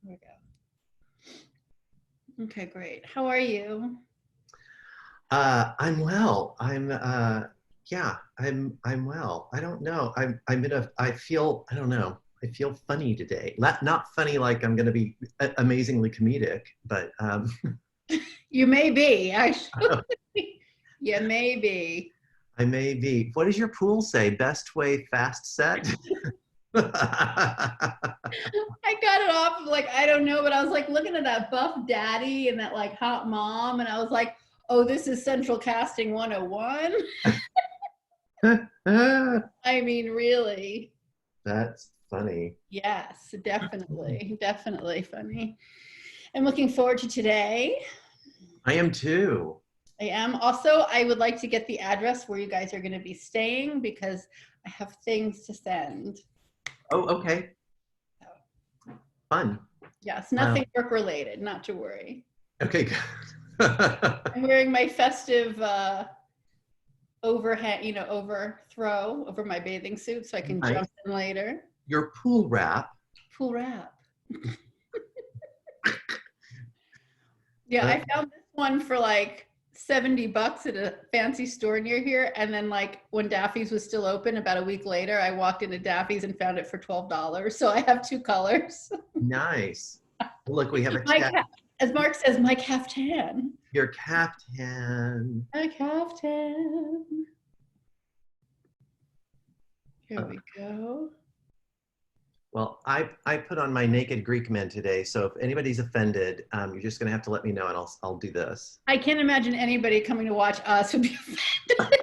There we go. Okay, great. How are you? I'm well. Yeah, I'm well. I don't know. I feel, I don't know. I feel funny today. Not funny like I'm going to be amazingly comedic, but You may be, actually. You may be. I may be. What does your pool say? Best way, fast set? I got it off of like, I don't know, but I was like looking at that buff daddy and that like hot mom, and I was like, oh, this is Central Casting 101. I mean, really. That's funny. Yes, definitely. Definitely funny. I'm looking forward to today. I am too. I am. Also, I would like to get the address where you guys are going to be staying because I have things to send. Oh, okay. Fun. Yes, nothing work related, not to worry. Okay, good. I'm wearing my festive overthrow over my bathing suit so I can Nice. jump in later. Your pool wrap. Pool wrap. Yeah, I found this one for like $70 at a fancy store near here. And then like when Daffy's was still open about a week later, I walked into Daffy's and found it for $12. So I have two colors. Nice. Look, we have a chat. As Mark says, my caftan. Your caftan. My caftan. Here we go. Well, I put on my naked Greek men today, so if anybody's offended, you're just gonna have to let me know, and I'll do this. I can't imagine anybody coming to watch us would be offended.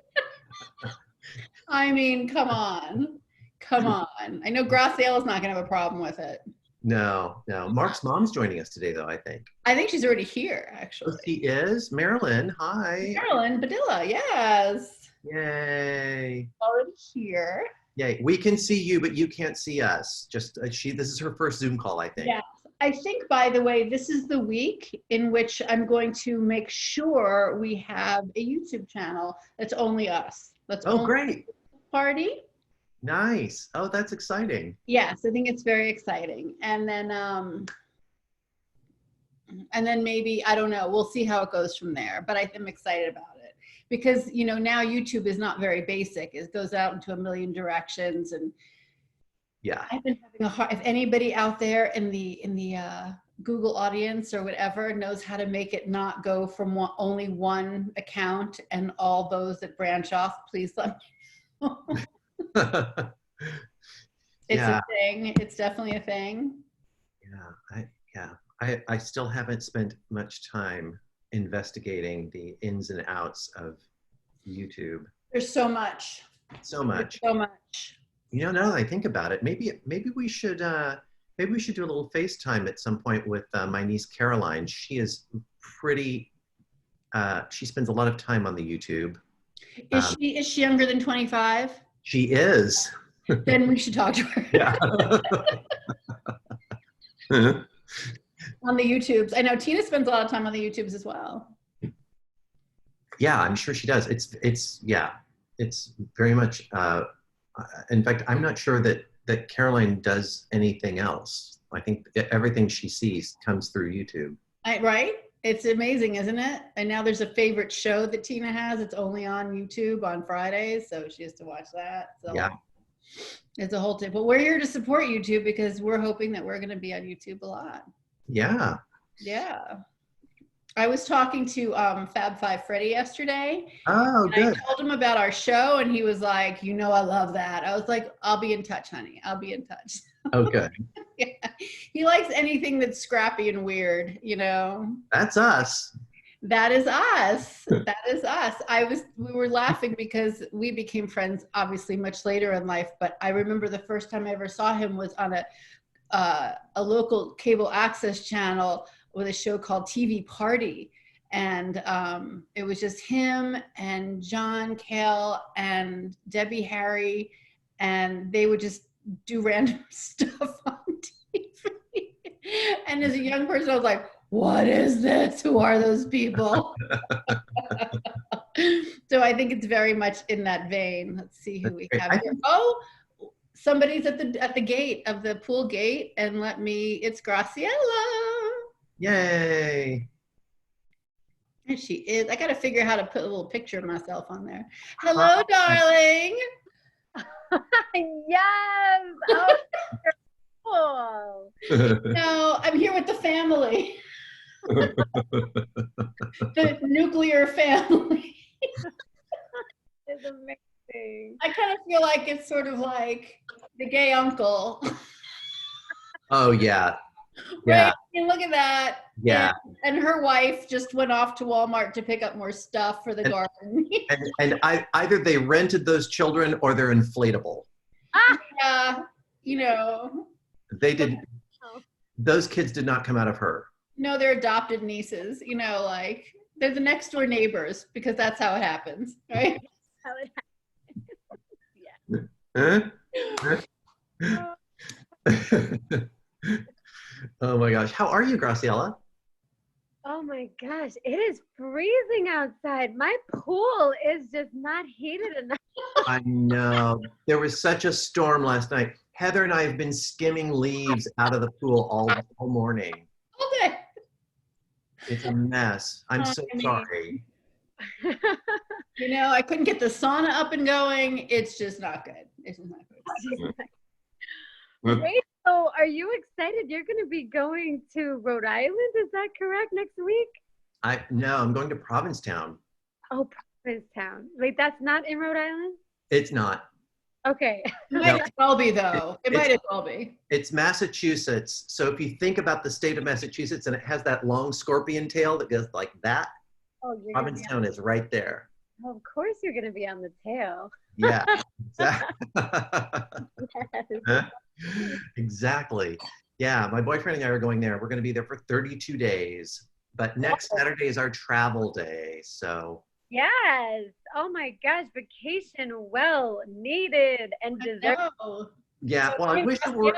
I mean, come on, come on. I know Graciela's not gonna have a problem with it. No. Mark's mom's joining us today, though, I think. I think she's already here, actually. Oh, she is? Marilyn, hi. Marilyn Badilla, yes. Yay. Already here. Yay. We can see you, but you can't see us. Just this is her first Zoom call, I think. Yeah. I think, by the way, this is the week in which I'm going to make sure we have a YouTube channel that's only us. That's Great. Party. Nice. Oh, that's exciting. Yes, I think it's very exciting. And then maybe, I don't know, we'll see how it goes from there. But I'm excited about it because, you know, now YouTube is not very basic. It goes out into a million directions. And yeah, I've been having a hard, if anybody out there in the Google audience or whatever knows how to make it not go from only one account and all those that branch off, please let me know. It's a thing. It's definitely a thing. I still haven't spent much time investigating the ins and outs of YouTube. There's so much. So much. There's so much. You know, now that I think about it, maybe we should do a little FaceTime at some point with my niece Caroline. She is pretty. She spends a lot of time on the YouTube. Is she younger than 25? She is. Then we should talk to her. Yeah. On the YouTubes. I know Tina spends a lot of time on the YouTubes as well. Yeah, I'm sure she does. It's very much. In fact, I'm not sure that Caroline does anything else. I think everything she sees comes through YouTube. Right? It's amazing, isn't it? And now there's a favorite show that Tina has. It's only on YouTube on Fridays, so she has to watch that. So yeah. It's a whole tip. But we're here to support YouTube because we're hoping that we're going to be on YouTube a lot. Yeah. Yeah. I was talking to Fab Five Freddy yesterday. Oh, good. I told him about our show, and he was like, "You know, I love that." I was like, "I'll be in touch, honey. I'll be in touch." Oh, good. Yeah. He likes anything that's scrappy and weird, you know. That's us. That is us. That is us. We were laughing because we became friends obviously much later in life, but I remember the first time I ever saw him was on a local cable access channel with a show called TV Party. And it was just him and John Cale and Debbie Harry, and they would just do random stuff on TV. And as a young person, I was like, what is this? Who are those people? So I think it's very much in that vein. Let's see who we have here. Oh, somebody's at the gate of the pool gate and it's Graciela. Yay. And she is. I got to figure out how to put a little picture of myself on there. Hi. Hello, darling. Yes. Oh, cool. No, I'm here with the family. The nuclear family. It's amazing. I kind of feel like it's sort of like the gay uncle. Oh yeah. Right? Yeah. And look at that. Yeah. And her wife just went off to Walmart to pick up more stuff for the garden. And either they rented those children or they're inflatable. Yeah, you know. They did. Those kids did not come out of her. No, they're adopted nieces. You know, like they're the next door neighbors because that's how it happens, right? How it happens. Yeah. Huh? Oh my gosh. How are you, Graciela? Oh my gosh, it is freezing outside. My pool is just not heated enough. I know. There was such a storm last night. Heather and I have been skimming leaves out of the pool all morning. Okay. It's a mess. I'm so sorry. You know, I couldn't get the sauna up and going. It's just not good. It's just not good. Wait, so are you excited? You're going to be going to Rhode Island, is that correct, next week? No, I'm going to Provincetown. Oh, Provincetown. Wait, that's not in Rhode Island? It's not. Okay. It might as well be, though. It might as well be. It's Massachusetts. So if you think about the state of Massachusetts and it has that long scorpion tail that goes like that, Provincetown is right there. Oh, of course you're going to be on the tail. Yeah, Yes. exactly. Yeah, my boyfriend and I are going there. We're going to be there for 32 days. But next Saturday is our travel day. So Yes. Oh my gosh, vacation well needed and deserved. yeah, well, I wish it were.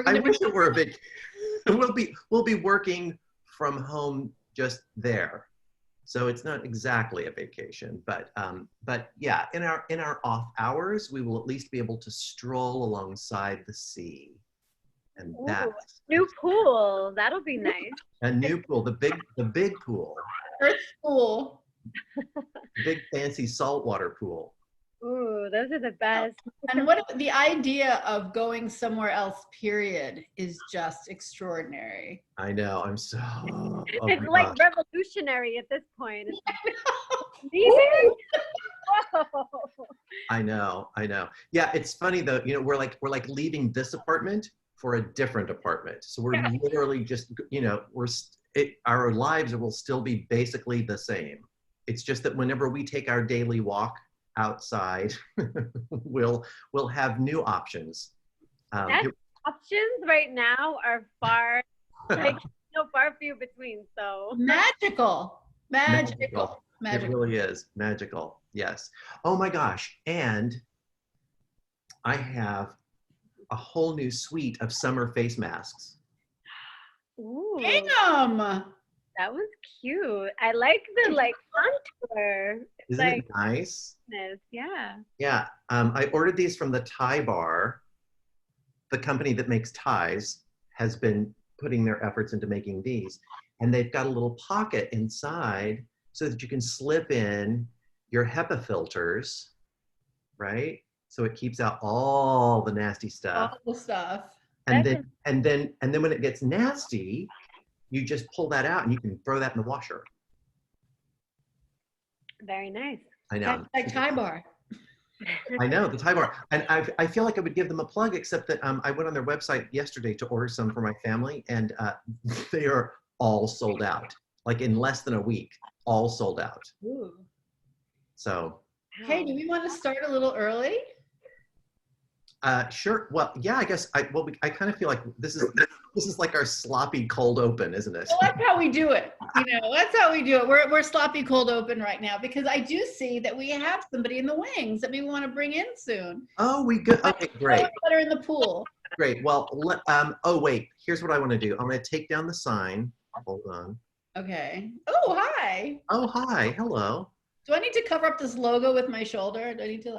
I wish it were a big. We'll be working from home just there, so it's not exactly a vacation. But yeah, in our off hours, we will at least be able to stroll alongside the sea, and that's new pool. That'll be nice. a new pool, the big pool, Earth pool. big fancy saltwater pool. Ooh, those are the best. And the idea of going somewhere else, period, is just extraordinary. I know. I'm so. It's like revolutionary at this point. Leaving? Whoa. I know. Yeah, it's funny though. You know, we're like leaving this apartment for a different apartment. So we're literally just, you know, our lives will still be basically the same. It's just that whenever we take our daily walk outside, we'll have new options. Options right now are far few between. So magical. It really is magical. Yes. Oh my gosh! And I have a whole new suite of summer face masks. Ooh. Damn. That was cute. I like the contour. Isn't it nice? Yeah. Yeah. I ordered these from the Tie Bar. The company that makes ties has been putting their efforts into making these. And they've got a little pocket inside so that you can slip in your HEPA filters, right? So it keeps out all the nasty stuff. All the stuff. And then when it gets nasty, you just pull that out and you can throw that in the washer. Very nice. I know. Like Tie Bar. I know, the Tie Bar. And I feel like I would give them a plug, except that I went on their website yesterday to order some for my family, and they are all sold out. Like in less than a week, all sold out. Ooh. So. Hey, do we want to start a little early? Sure. Well, yeah, I guess I kind of feel like this is like our sloppy cold open, isn't it? Well, that's how we do it. You know, that's how we do it. We're sloppy cold open right now because I do see that we have somebody in the wings that we want to bring in soon. Oh, we good. Okay, great. Better in the pool. Great. Well, oh wait, here's what I want to do. I'm going to take down the sign. Hold on. Okay. Oh, hi. Oh, hi. Hello. Do I need to cover up this logo with my shoulder? Do I need to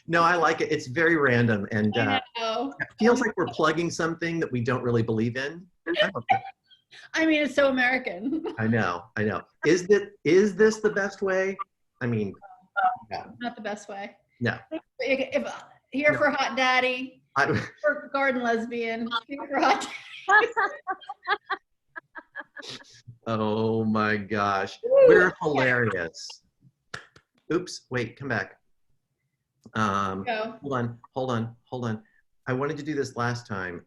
No, I like it. It's very random, and I know. it feels like we're plugging something that we don't really believe in. I mean, it's so American. I know. Is this the best way? I mean, yeah. Not the best way. No. If here for hot daddy, for garden lesbian, here for hot daddy. Oh my gosh, we're hilarious. Oops, wait, come back. Hold on. I wanted to do this last time.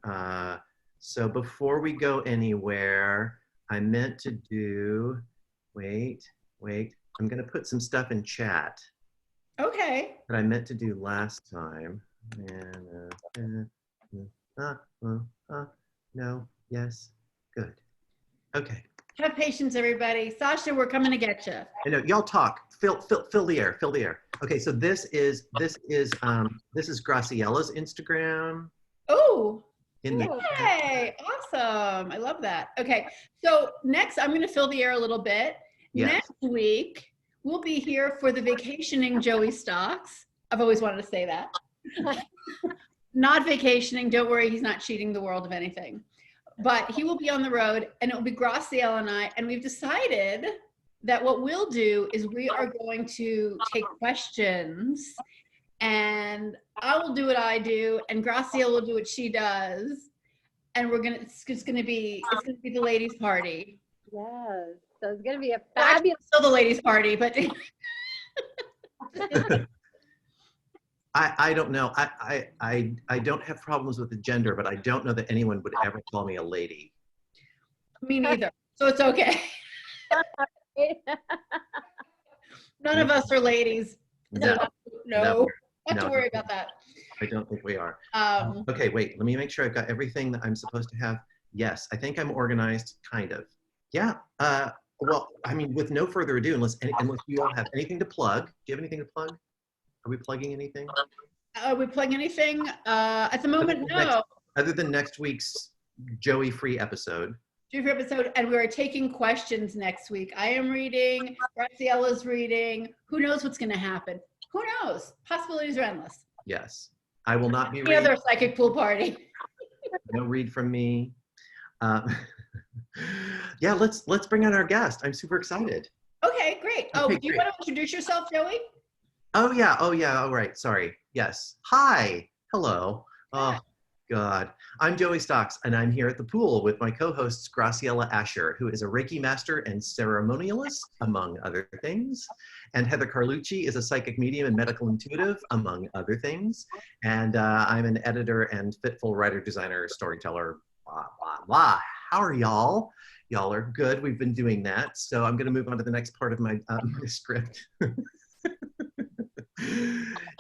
So before we go anywhere, I meant to do, wait, I'm gonna put some stuff in chat. Okay. That I meant to do last time. And, no, yes, good. Okay. Have patience, everybody. Sasha, we're coming to get you. I know, y'all talk. Fill the air. Okay, so this is Graciella's Instagram. Oh. Hey, awesome. I love that. Okay, so next I'm going to fill the air a little bit. Yes. Next week, we'll be here for the vacationing Joey Stocks. I've always wanted to say that. Not vacationing. Don't worry, he's not cheating the world of anything. But he will be on the road, and it will be Graciela and I, and we've decided that what we'll do is we are going to take questions, and I will do what I do, and Graciela will do what she does, and it's gonna be the ladies' party. Yes, so it's gonna be a fabulous. Still the ladies' party, but I don't know. I don't have problems with the gender, but I don't know that anyone would ever call me a lady. Me neither. So it's okay. None of us are ladies. No. Not to worry about that. I don't think we are. Okay, wait. Let me make sure I've got everything that I'm supposed to have. Yes, I think I'm organized, kind of. Yeah. Well, I mean, with no further ado, unless you all have anything to plug. Do you have anything to plug? Are we plugging anything? Are we plugging anything? At the moment, no. Other than next week's Joey free episode. And we are taking questions next week. I am reading, Graciella's reading. Who knows what's going to happen? Who knows? Possibilities are endless. Yes. I will not be reading. Any other psychic pool party. No read from me. Yeah, let's bring on our guest. I'm super excited. Okay, great. Do you want to introduce yourself, Joey? Oh yeah. All right. Sorry. Yes. Hi. Hello. Oh, God. I'm Joey Stocks, and I'm here at the pool with my co-hosts Graciela Asher, who is a Reiki master and ceremonialist, among other things. And Heather Carlucci is a psychic medium and medical intuitive, among other things. And I'm an editor and fitful writer, designer, storyteller, blah, blah, blah. How are y'all? Y'all are good. We've been doing that. So I'm going to move on to the next part of my script.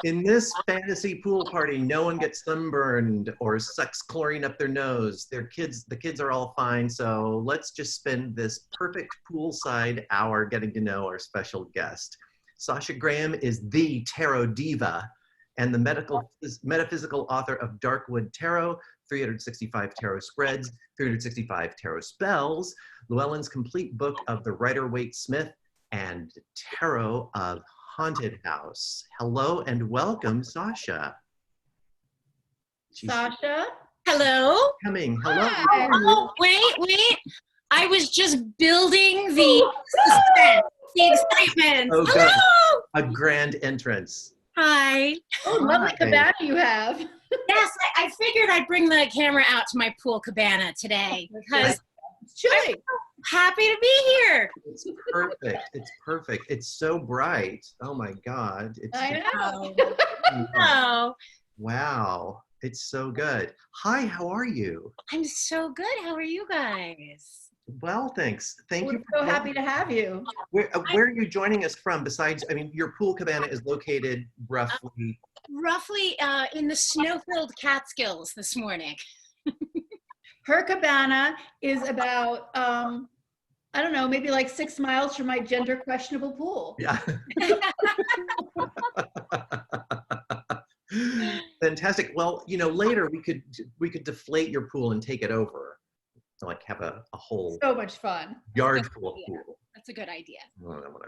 In this fantasy pool party, no one gets sunburned or sucks chlorine up their nose. The kids are all fine, so let's just spend this perfect poolside hour getting to know our special guest. Sasha Graham is the tarot diva and the metaphysical author of Darkwood Tarot, 365 Tarot Spreads, 365 Tarot Spells, Llewellyn's complete book of the Rider-Waite Smith, and Tarot of Haunted House. Hello and welcome, Sasha. Sasha? Hello? Coming. Hello. Hi. Oh, wait. I was just building the suspense, the excitement. Oh, hello. Good. A grand entrance. Hi. Oh, lovely cabana you have. Yes, I figured I'd bring the camera out to my pool cabana today because it's chilly. Happy to be here. It's perfect. It's perfect. It's so bright. Oh my God. I know. Oh. Wow. It's so good. Hi, how are you? I'm so good. How are you guys? Well, thanks. Thank you. We're so happy to have you. Where are you joining us from besides, I mean, your pool cabana is located roughly? Roughly in the snow-filled Catskills this morning. Her cabana is about, I don't know, maybe like 6 miles from my gender questionable pool. Yeah. Fantastic. Well, you know, later we could deflate your pool and take it over. So like have a whole so much fun yard full of pool. That's a good idea. I don't know what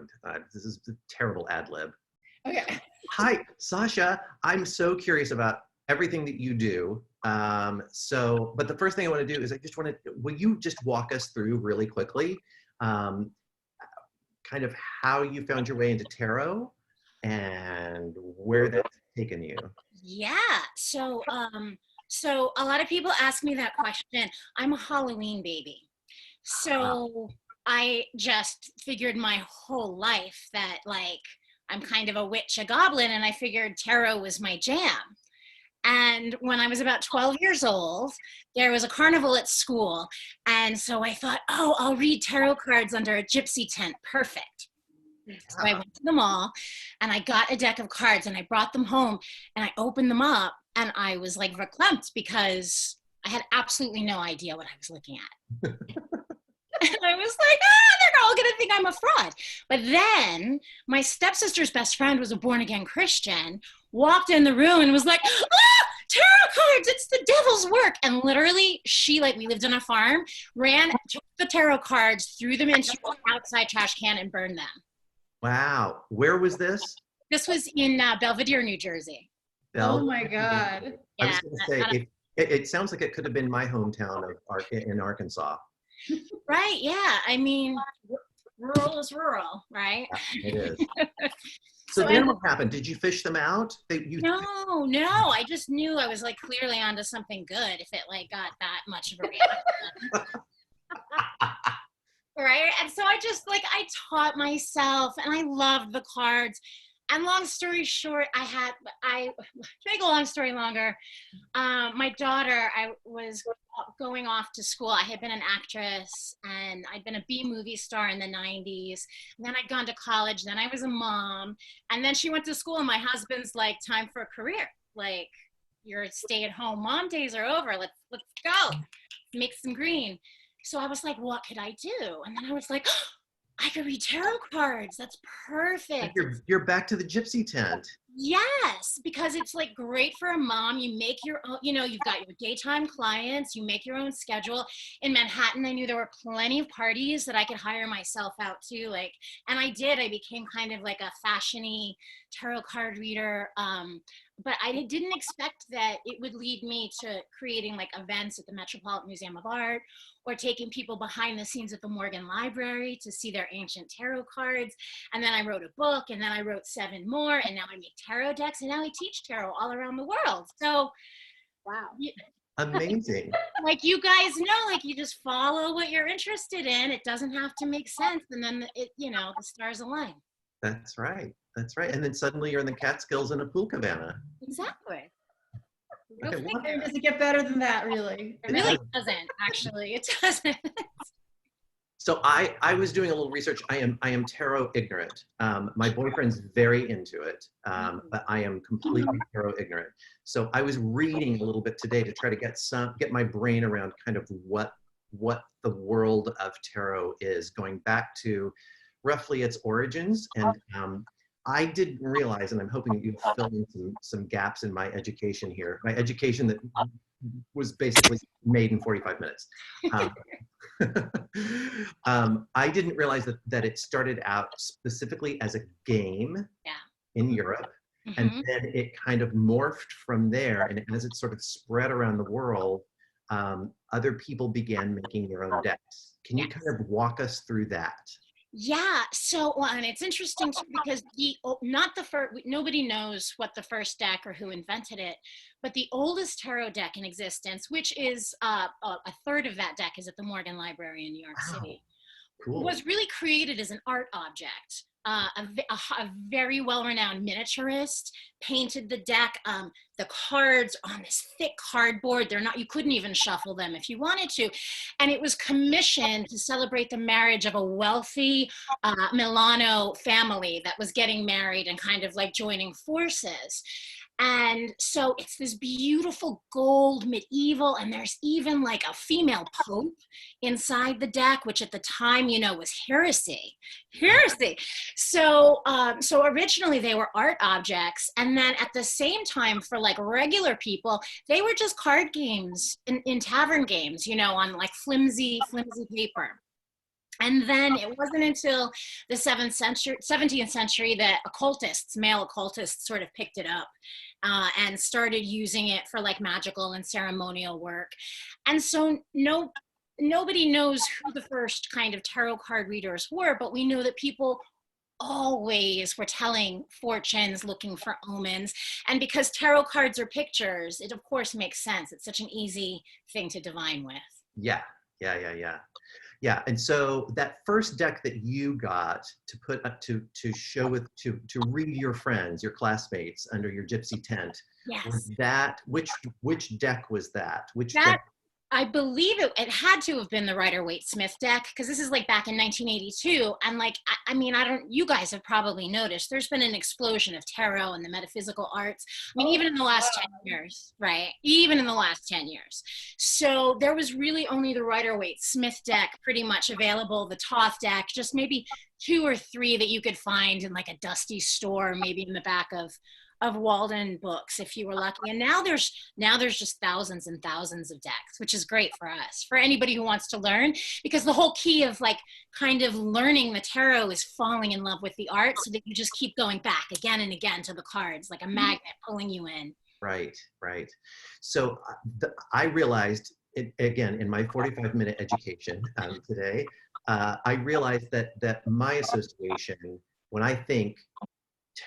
this is a terrible ad lib. Okay. Hi, Sasha. I'm so curious about everything that you do. But the first thing I want to do is will you just walk us through really quickly, um, kind of how you found your way into tarot and where that's taken you? Yeah. So a lot of people ask me that question. I'm a Halloween baby. So I just figured my whole life that like I'm kind of a witch, a goblin, and I figured tarot was my jam. And when I was about 12 years old, there was a carnival at school. And so I thought, oh, I'll read tarot cards under a gypsy tent. Perfect. So I went to the mall and I got a deck of cards and I brought them home and I opened them up and I was like verklempt because I had absolutely no idea what I was looking at. And I was like, they're all gonna think I'm a fraud. But then my stepsister's best friend was a born again Christian, walked in the room and was like, tarot cards, it's the devil's work. And literally she, like, we lived on a farm, took the tarot cards, threw them into an outside trash can and burned them. Wow. Where was this? This was in Belvedere, New Jersey. Oh my God. I Yeah. was going to say, it sounds like it could have been my hometown in Arkansas. Right, yeah. I mean, rural is rural, right? Yeah, it is. So then what happened? Did you fish them out? No. I just knew I was like clearly onto something good if it like got that much of a reaction. Right? And so I taught myself and I loved the cards. And long story short, to make a long story longer, my daughter, I was going off to school. I had been an actress and I'd been a B movie star in the 90s. And then I'd gone to college. Then I was a mom. And then she went to school and my husband's like, time for a career. Like, your stay-at-home mom days are over. Let's go. Make some green. So I was like, what could I do? And then I was like, I could read tarot cards. That's perfect. You're back to the gypsy tent. Yes, because it's like great for a mom. You make your own, you've got your daytime clients, you make your own schedule. In Manhattan, I knew there were plenty of parties that I could hire myself out to, and I did. I became kind of like a fashion-y tarot card reader. But I didn't expect that it would lead me to creating like events at the Metropolitan Museum of Art or taking people behind the scenes at the Morgan Library to see their ancient tarot cards. And then I wrote a book and then I wrote 7 more and now I make tarot decks and now I teach tarot all around the world. So, wow. Amazing. Like you guys know, like you just follow what you're interested in. It doesn't have to make sense. And then the stars align. That's right. That's right. And then suddenly you're in the Catskills in a pool cabana. Exactly. Okay, It doesn't get better than that, really. It really doesn't, actually. It doesn't. So I was doing a little research. I am tarot ignorant. My boyfriend's very into it, but I am completely tarot ignorant. So I was reading a little bit today to try to get my brain around kind of what the world of tarot is, going back to roughly its origins. And I didn't realize, and I'm hoping that you fill in some gaps in my education here. My education that was basically made in 45 minutes. I didn't realize that it started out specifically as a game in Europe, and then it kind of morphed from there. And as it sort of spread around the world, other people began making their own decks. Can you kind of walk us through that? Yeah. So, and it's interesting too, because nobody knows what the first deck or who invented it, but the oldest tarot deck in existence, which is a third of that deck is at the Morgan Library in New York City, was really created as an art object. A very well-renowned miniaturist painted the deck. The cards on this thick cardboard, you couldn't even shuffle them if you wanted to. And it was commissioned to celebrate the marriage of a wealthy Milano family that was getting married and kind of like joining forces. And so it's this beautiful gold medieval, and there's even like a female pope inside the deck, which at the time, was heresy. So originally they were art objects. And then at the same time, for like regular people, they were just card games in tavern games, on like flimsy paper. And then it wasn't until the 17th century that occultists, male occultists, sort of picked it up and started using it for like magical and ceremonial work. And so nobody knows who the first kind of tarot card readers were, but we know that people always were telling fortunes, looking for omens. And because tarot cards are pictures, it of course makes sense. It's such an easy thing to divine with. Yeah. Yeah, and so that first deck that you got to put up to show with to read your friends, your classmates under your gypsy tent, Yes. was that which deck was that? Which That, deck? I believe it had to have been the Rider-Waite-Smith deck, because this is like back in 1982. And like, I mean, you guys have probably noticed there's been an explosion of tarot and the metaphysical arts. I mean, even in the last 10 years, right? Even in the last 10 years. So there was really only the Rider-Waite-Smith deck pretty much available, the Toth deck, just maybe 2 or 3 that you could find in like a dusty store, maybe in the back of Walden books if you were lucky. And now there's just thousands and thousands of decks, which is great for us, for anybody who wants to learn, because the whole key of like kind of learning the tarot is falling in love with the art, so that you just keep going back again and again to the cards, like a magnet pulling you in. Right. So I realized it, again, in my 45-minute education today, I realized that my association, when I think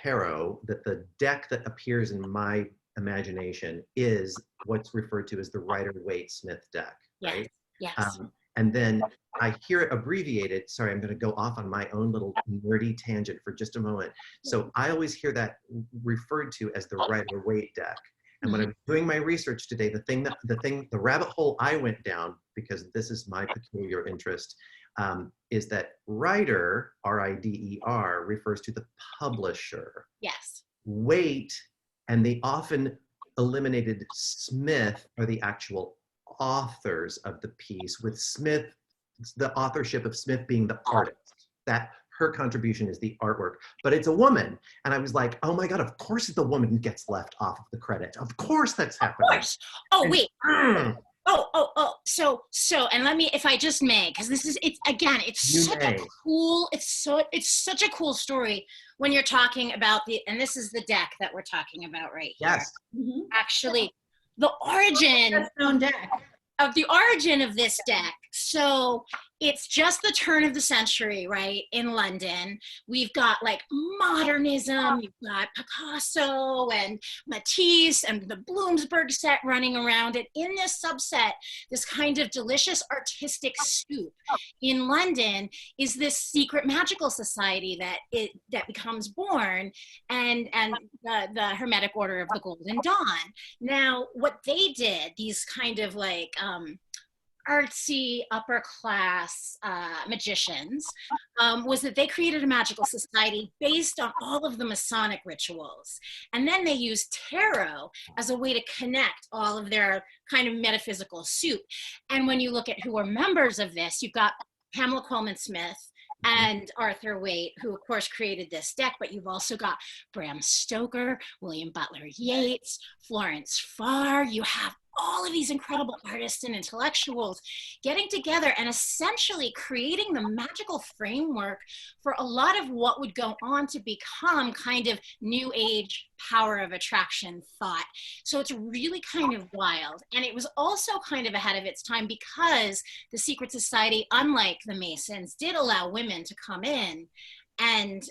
tarot, that the deck that appears in my imagination is what's referred to as the Rider-Waite-Smith deck, right? Yes. And then I hear it abbreviated. Sorry, I'm going to go off on my own little nerdy tangent for just a moment. So I always hear that referred to as the Rider-Waite deck. And when I was doing my research today, the rabbit hole I went down, because this is my peculiar interest, is that Rider, R-I-D-E-R, refers to the publisher. Yes. Waite and the often eliminated Smith are the actual authors of the piece, with Smith, the authorship of Smith being the artist. That her contribution is the artwork, but it's a woman. And I was like, oh my God, of course the woman gets left off of the credit. Of course that's happening. Of course. Oh, wait. So, and let me, if I just may, because it's such a cool story when you're talking about and this is the deck that we're talking about right here. Yes. Mm-hmm. Actually, the origin of this deck. So it's just the turn of the century, right? In London, we've got like modernism, you've got Picasso and Matisse and the Bloomsburg set running around it. In this subset, this kind of delicious artistic soup in London is this secret magical society that becomes born, and the Hermetic Order of the Golden Dawn. Now, what they did, these kind of like artsy upper class magicians, was that they created a magical society based on all of the Masonic rituals. And then they used tarot as a way to connect all of their kind of metaphysical soup. And when you look at who are members of this, you've got Pamela Colman Smith and Arthur Waite, who of course created this deck, but you've also got Bram Stoker, William Butler Yeats, Florence Farr. You have all of these incredible artists and intellectuals getting together and essentially creating the magical framework for a lot of what would go on to become kind of new age power of attraction thought. So it's really kind of wild. And it was also kind of ahead of its time because the secret society, unlike the Masons, did allow women to come in and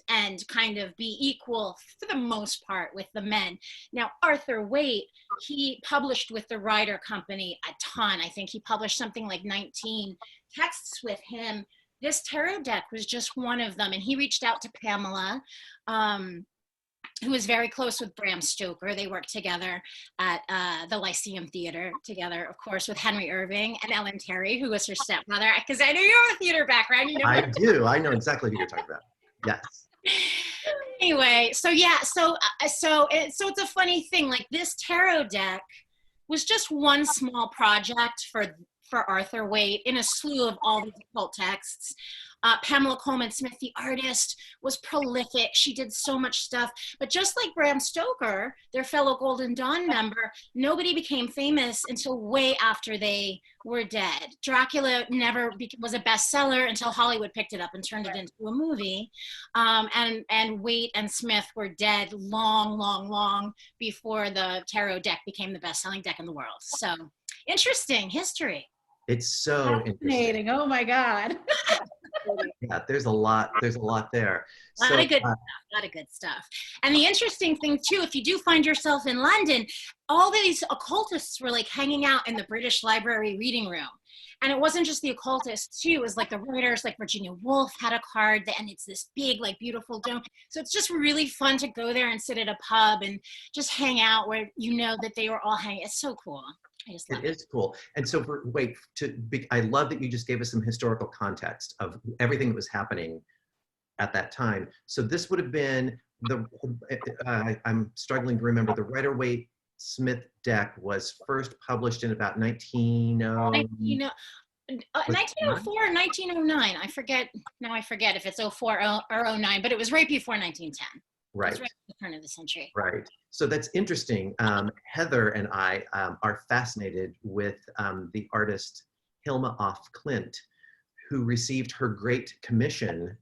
kind of be equal for the most part with the men. Now, Arthur Waite, he published with the Rider Company a ton. I think he published something like 19 texts with him. This tarot deck was just one of them. And he reached out to Pamela, who was very close with Bram Stoker. They worked together at the Lyceum Theater together, of course, with Henry Irving and Ellen Terry, who was her stepmother. Because I know you have a theater background. You know. I do. I know exactly who you're talking about. Yes. Anyway, so yeah, so it's a funny thing. Like, this tarot deck was just one small project for Arthur Waite in a slew of all these occult texts. Pamela Coleman Smith, the artist, was prolific. She did so much stuff. But just like Bram Stoker, their fellow Golden Dawn member, nobody became famous until way after they were dead. Dracula never was a bestseller until Hollywood picked it up and turned it into a movie. And Waite and Smith were dead long, long, long before the tarot deck became the best-selling deck in the world. So interesting history. It's so fascinating. interesting. Oh my God. Yeah, there's a lot there. A lot of good stuff. And the interesting thing too, if you do find yourself in London, all these occultists were like hanging out in the British Library reading room. And it wasn't just the occultists too, it was like the writers, like Virginia Woolf had a card, and it's this big, like beautiful dome. So it's just really fun to go there and sit at a pub and just hang out where you know that they were all hanging. It's so cool. I just love it. It is cool. And so I love that you just gave us some historical context of everything that was happening at that time. So this would have been I'm struggling to remember, the Rider-Waite Smith deck was first published in about 1904 or 1909. I forget if it's 04 or 09, but it was right before 1910. Right. It was right at the turn of the century. Right. So that's interesting. Heather and I are fascinated with the artist Hilma af Klint, who received her great commission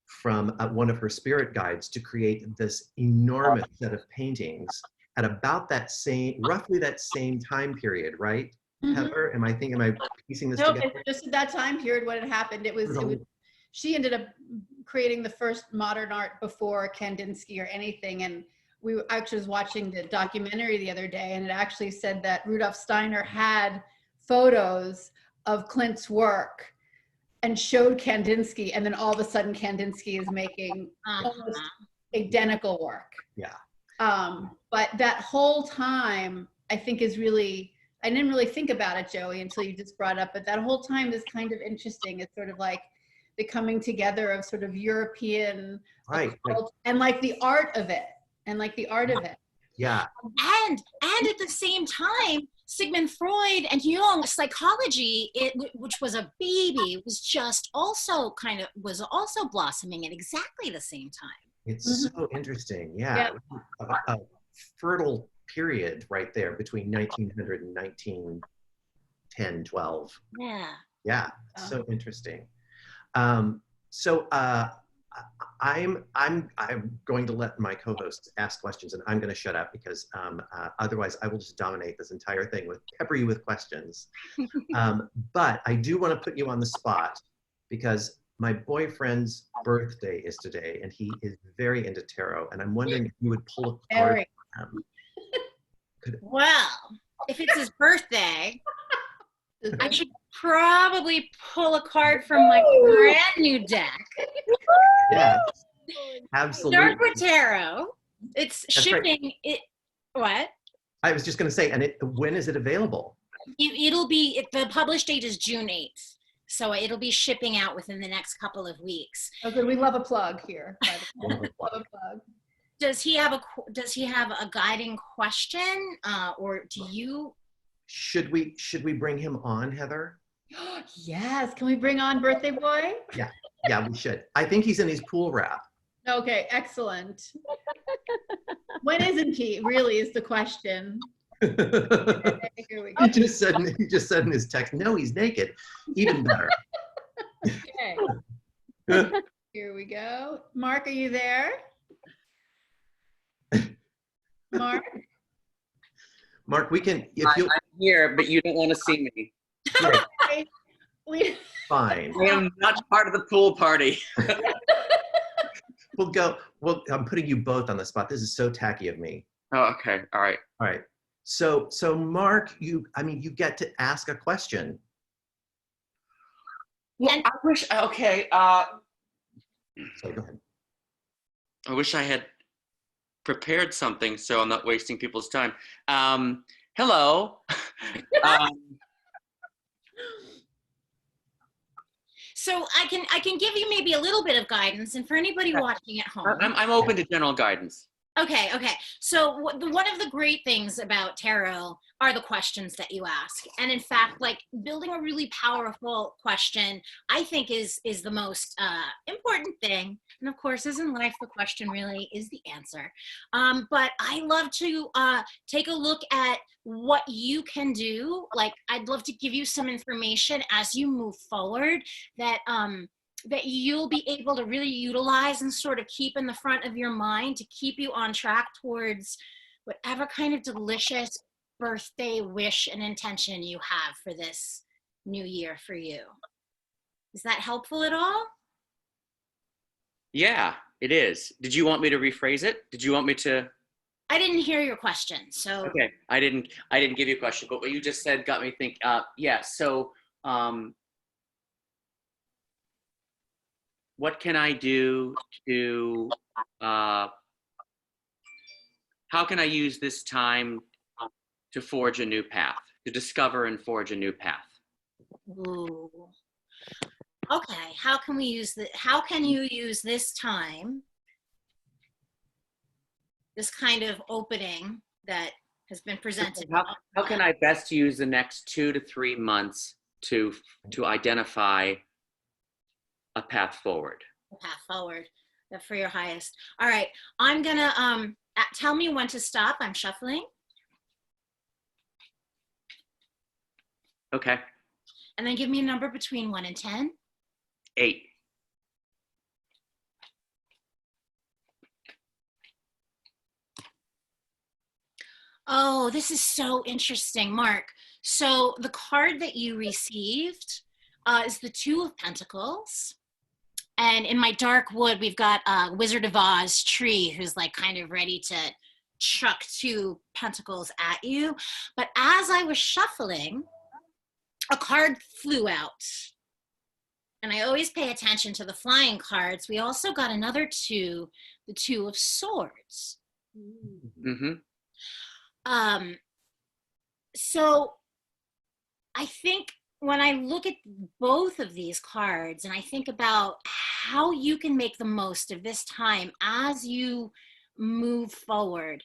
from one of her spirit guides to create this enormous set of paintings at about roughly that same time period, right? Mm-hmm. Heather, am I piecing this Nope, together? it's just at that time period when it happened. It was she ended up creating the first modern art before Kandinsky or anything. And we actually was watching the documentary the other day, and it actually said that Rudolf Steiner had photos of Klint's work and showed Kandinsky, and then all of a sudden Kandinsky is making almost identical work. Yeah. But that whole time, I think is really, I didn't really think about it, Joey, until you just brought up, but that whole time is kind of interesting. It's sort of like the coming together of sort of European occult, and like the art of it. Yeah. And at the same time, Sigmund Freud and Jung, psychology, which was a baby, was also blossoming at exactly the same time. It's so interesting. Yeah. A fertile period right there between 1900 and 1910, 12. Yeah. Yeah. So interesting. So I'm going to let my co-hosts ask questions, and I'm going to shut up because otherwise I will just dominate this entire thing pepper you with questions. But I do want to put you on the spot because my boyfriend's birthday is today, and he is very into tarot, and I'm wondering if you would pull a card for him. Well, if it's his birthday, I should probably pull a card from my brand new deck. Yeah, absolutely. Start with tarot. It's That's shipping. Right. What? I was just going to say, and when is it available? The published date is June 8th. So it'll be shipping out within the next couple of weeks. Okay, we love a plug here. Love a plug. Does he have a guiding question, or do you? Should we bring him on, Heather? Yes. Can we bring on birthday boy? Yeah, we should. I think he's in his pool wrap. Okay, excellent. When isn't he? Really is the question. Here we go. He just said in his text, no, he's naked. Even better. Okay. Here we go. Mark, are you there? Mark, we can. I'm here, but you don't want to see me. Fine. I am not part of the pool party. I'm putting you both on the spot. This is so tacky of me. Oh, okay. All right. All right. So Mark, you get to ask a question. Well, I wish. Okay. So go ahead. I wish I had prepared something so I'm not wasting people's time. Hello. So I can give you maybe a little bit of guidance, and for anybody watching at home, I'm open to general guidance. Okay, okay. So one of the great things about tarot are the questions that you ask. And in fact, like building a really powerful question, I think is the most important thing. And of course, as in life, the question really is the answer. But I love to take a look at what you can do. Like, I'd love to give you some information as you move forward that that you'll be able to really utilize and sort of keep in the front of your mind to keep you on track towards whatever kind of delicious birthday wish and intention you have for this new year for you. Is that helpful at all? Yeah, it is. Did you want me to rephrase it? Did you want me to? I didn't hear your question, so. Okay, I didn't give you a question, but what you just said got me think. Yeah. So, what can I do to? How can I use this time to forge a new path, to discover and forge a new path? Ooh. Okay, how can you use this time, this kind of opening that has been presented? How can I best use the next 2 to 3 months to identify a path forward? A path forward for your highest. All right, I'm gonna tell me when to stop. I'm shuffling. Okay. And then give me a number between 1 and 10. 8. Oh, this is so interesting, Mark. So the card that you received is the 2 of Pentacles. And in my dark wood, we've got a Wizard of Oz tree who's like kind of ready to chuck 2 pentacles at you. But as I was shuffling, a card flew out. And I always pay attention to the flying cards. We also got another 2, the 2 of Swords. Mm-hmm. So I think when I look at both of these cards and I think about how you can make the most of this time as you move forward,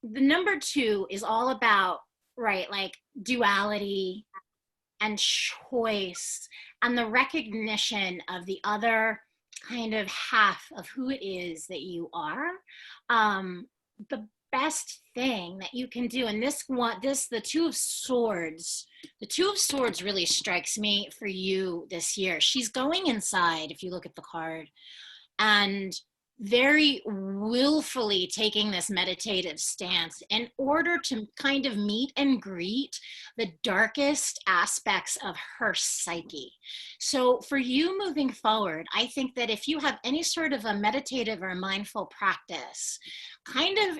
the number 2 is all about, right, like duality and choice and the recognition of the other kind of half of who it is that you are. The best thing that you can do, and the 2 of Swords, the 2 of Swords really strikes me for you this year. She's going inside, if you look at the card, and very willfully taking this meditative stance in order to kind of meet and greet the darkest aspects of her psyche. So for you moving forward, I think that if you have any sort of a meditative or mindful practice, kind of,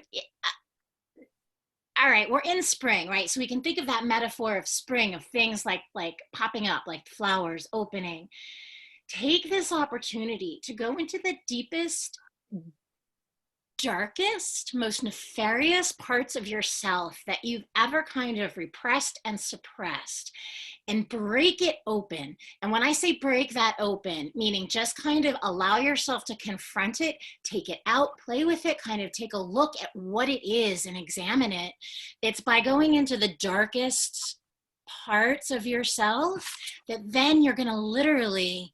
all right, we're in spring, right? So we can think of that metaphor of spring, of things like popping up, like flowers opening. Take this opportunity to go into the deepest, darkest, most nefarious parts of yourself that you've ever kind of repressed and suppressed, and break it open. And when I say break that open, meaning just kind of allow yourself to confront it, take it out, play with it, kind of take a look at what it is and examine it. It's by going into the darkest parts of yourself that then you're going to literally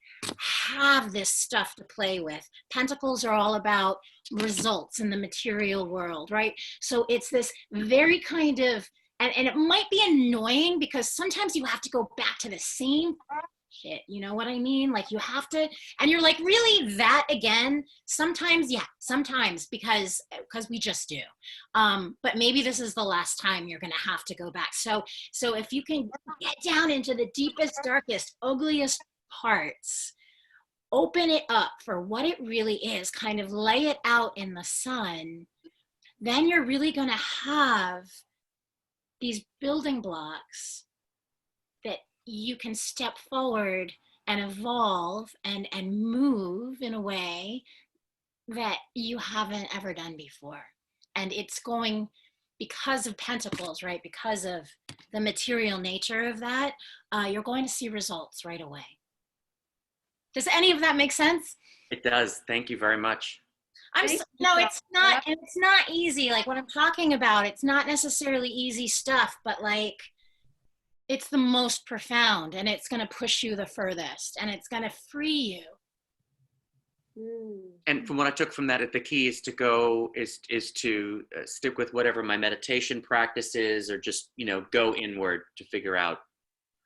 have this stuff to play with. Pentacles are all about results in the material world, right? So it's this very kind of, and it might be annoying because sometimes you have to go back to the same shit, you know what I mean? Like you have to, and you're like, really, that again? Sometimes, yeah, sometimes because we just do. But maybe this is the last time you're gonna have to go back. So if you can get down into the deepest, darkest, ugliest parts, open it up for what it really is, kind of lay it out in the sun, then you're really gonna have these building blocks that you can step forward and evolve and move in a way that you haven't ever done before. And it's going, because of Pentacles, right? Because of the material nature of that, you're going to see results right away. Does any of that make sense? It does. Thank you very much. No, it's not, and it's not easy. Like what I'm talking about, it's not necessarily easy stuff, but like it's the most profound, and it's going to push you the furthest, and it's going to free you. And from what I took from that, the key is to go is to stick with whatever my meditation practice is, or just go inward to figure out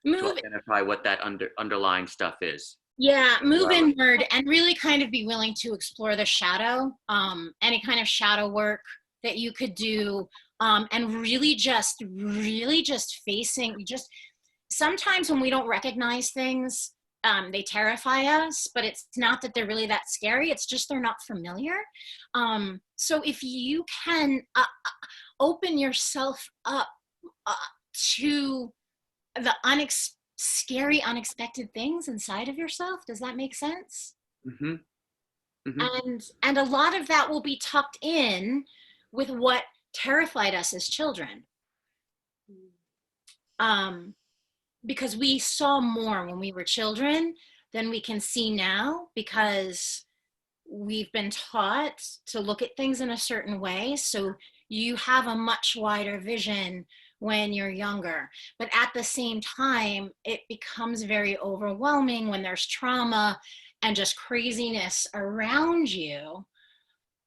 to identify what that underlying stuff is. Yeah, move inward and really kind of be willing to explore the shadow, any kind of shadow work that you could do, and really just facing, sometimes when we don't recognize things, they terrify us, but it's not that they're really that scary, it's just they're not familiar. So if you can open yourself up to the scary, unexpected things inside of yourself. Does that make sense? Mm-hmm. Mm-hmm. And a lot of that will be tucked in with what terrified us as children. Because we saw more when we were children than we can see now, because we've been taught to look at things in a certain way. So you have a much wider vision when you're younger, but at the same time, it becomes very overwhelming when there's trauma and just craziness around you.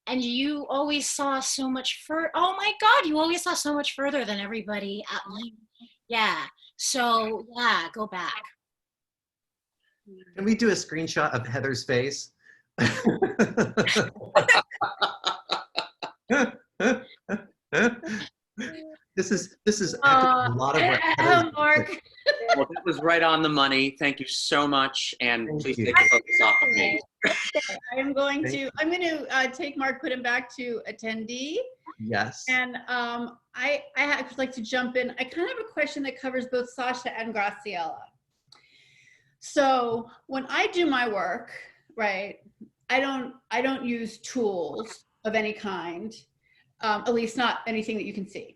And you always saw so much oh my God, you always saw so much further than everybody at night. Yeah, so yeah, go back. Can we do a screenshot of Heather's face? This is a lot of what Mark. Well, that was right on the money. Thank you so much, and please take the focus off of me. I'm going to take Mark, put him back to attendee. Yes. And I would like to jump in. I kind of have a question that covers both Sasha and Graciela. So when I do my work, right, I don't use tools of any kind, at least not anything that you can see.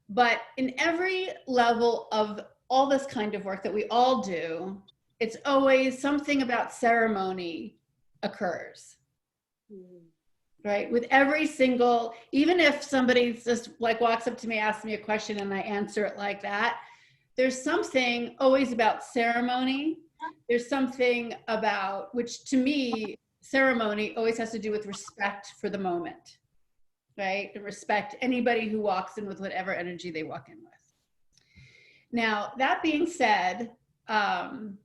But in every level of all this kind of work that we all do, it's always something about ceremony occurs, right? With every single, even if somebody just like walks up to me, asks me a question and I answer it like that, there's something always about ceremony. There's something about, which to me, ceremony always has to do with respect for the moment. Right? And respect anybody who walks in with whatever energy they walk in with. Now, that being said, I'm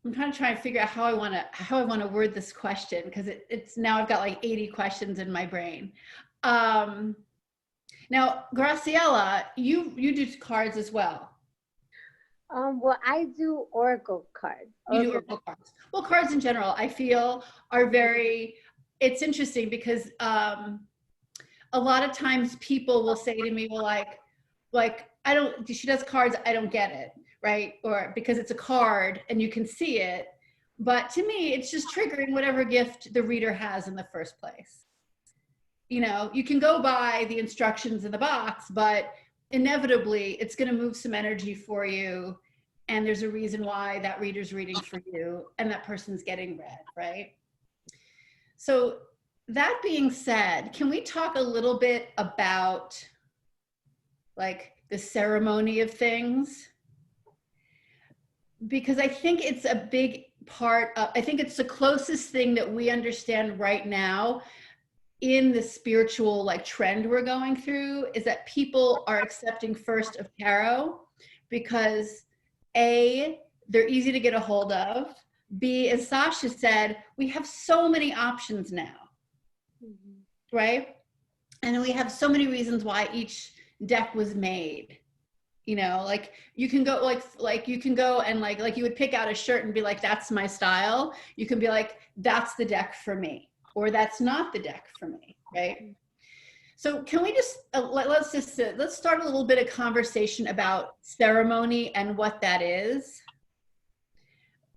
kind of trying to figure out how I want to word this question, because it's now I've got like 80 questions in my brain. Now, Graciela, you do cards as well. Well, I do oracle cards. You do oracle cards. Well, cards in general, I feel, are very. It's interesting because a lot of times people will say to me, well, like she does cards, I don't get it, right? Or because it's a card and you can see it. But to me, it's just triggering whatever gift the reader has in the first place. You can go by the instructions in the box, but inevitably it's going to move some energy for you. And there's a reason why that reader's reading for you and that person's getting read, right? So that being said, can we talk a little bit about like the ceremony of things? Because I think it's a big part of, I think it's the closest thing that we understand right now in the spiritual like trend we're going through, is that people are accepting first of tarot because A, they're easy to get a hold of. B, as Sasha said, we have so many options now, right? And we have so many reasons why each deck was made. Like you can go like you can go and like you would pick out a shirt and be like, that's my style. You can be like, that's the deck for me, or that's not the deck for me, right? So can we just let's start a little bit of conversation about ceremony and what that is.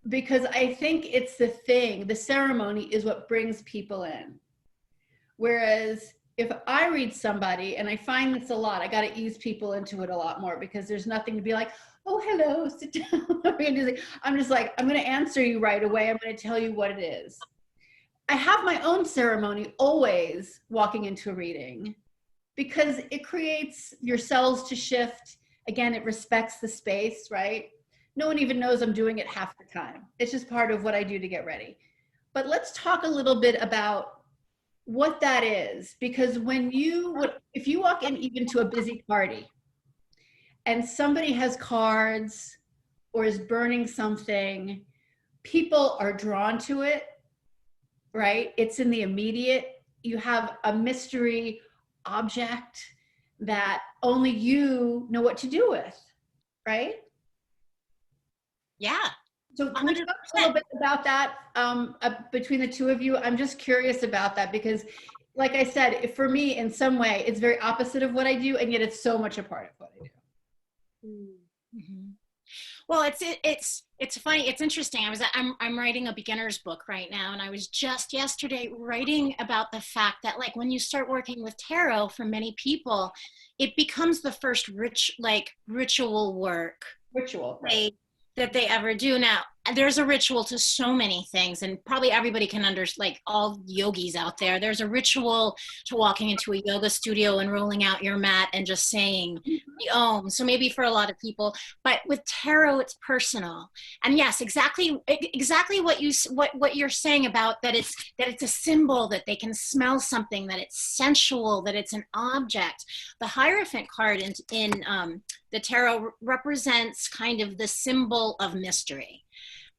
Because I think it's the ceremony is what brings people in. Whereas if I read somebody, and I find this a lot, I got to ease people into it a lot more, because there's nothing to be like, oh, hello, sit down. I'm just like, I'm going to answer you right away. I'm going to tell you what it is. I have my own ceremony always walking into a reading because it creates your cells to shift. Again, it respects the space, right? No one even knows I'm doing it half the time. It's just part of what I do to get ready. But let's talk a little bit about what that is, because if you walk in even to a busy party and somebody has cards or is burning something, people are drawn to it, right? It's in the immediate. You have a mystery object that only you know what to do with, right? Yeah. So can we talk a little bit about that between the two of you? I'm just curious about that because, like I said, for me, in some way, it's very opposite of what I do, and yet it's so much a part of what I do. Mm-hmm. Well, it's funny. It's interesting. I'm writing a beginner's book right now, and I was just yesterday writing about the fact that, like, when you start working with tarot, for many people, it becomes the first ritual work. Ritual, right? That they ever do. Now, there's a ritual to so many things, and probably everybody can understand, like all yogis out there, there's a ritual to walking into a yoga studio and rolling out your mat and just saying the Om. So maybe for a lot of people, but with tarot, it's personal. And yes, exactly what you're saying about that it's a symbol, that they can smell something, that it's sensual, that it's an object. The Hierophant card in the tarot represents kind of the symbol of mystery.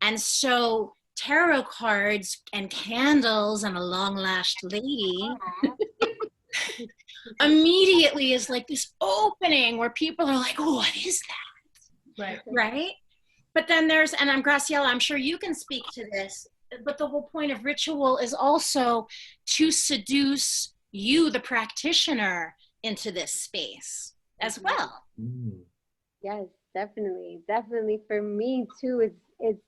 And so tarot cards and candles and a long-lashed lady immediately is like this opening where people are like, oh, what is that? Right? But then and I'm Graciela, I'm sure you can speak to this, but the whole point of ritual is also to seduce you, the practitioner, into this space as well. Yes, definitely. Definitely for me too, it's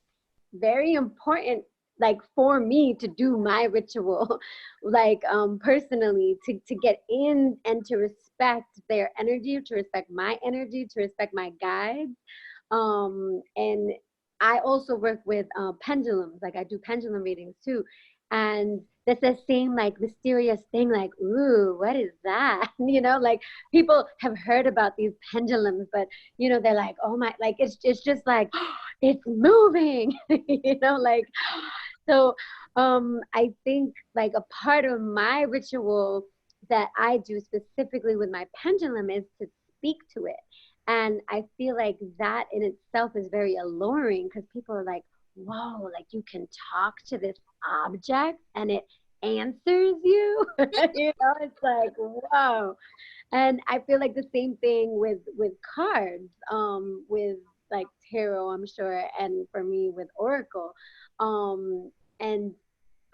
very important, like for me to do my ritual, like personally, to get in and to respect their energy, to respect my energy, to respect my guides. And I also work with pendulums, like I do pendulum readings too. And that's the same like mysterious thing, like, ooh, what is that? You know, like people have heard about these pendulums, but you know, they're like, oh my, like it's just like, oh, it's moving, you know, like, so I think like a part of my ritual that I do specifically with my pendulum is to speak to it. And I feel like that in itself is very alluring because people are like, whoa, like you can talk to this object and it answers you. You know, it's like, whoa. And I feel like the same thing with cards, with like tarot, I'm sure, and for me with Oracle. And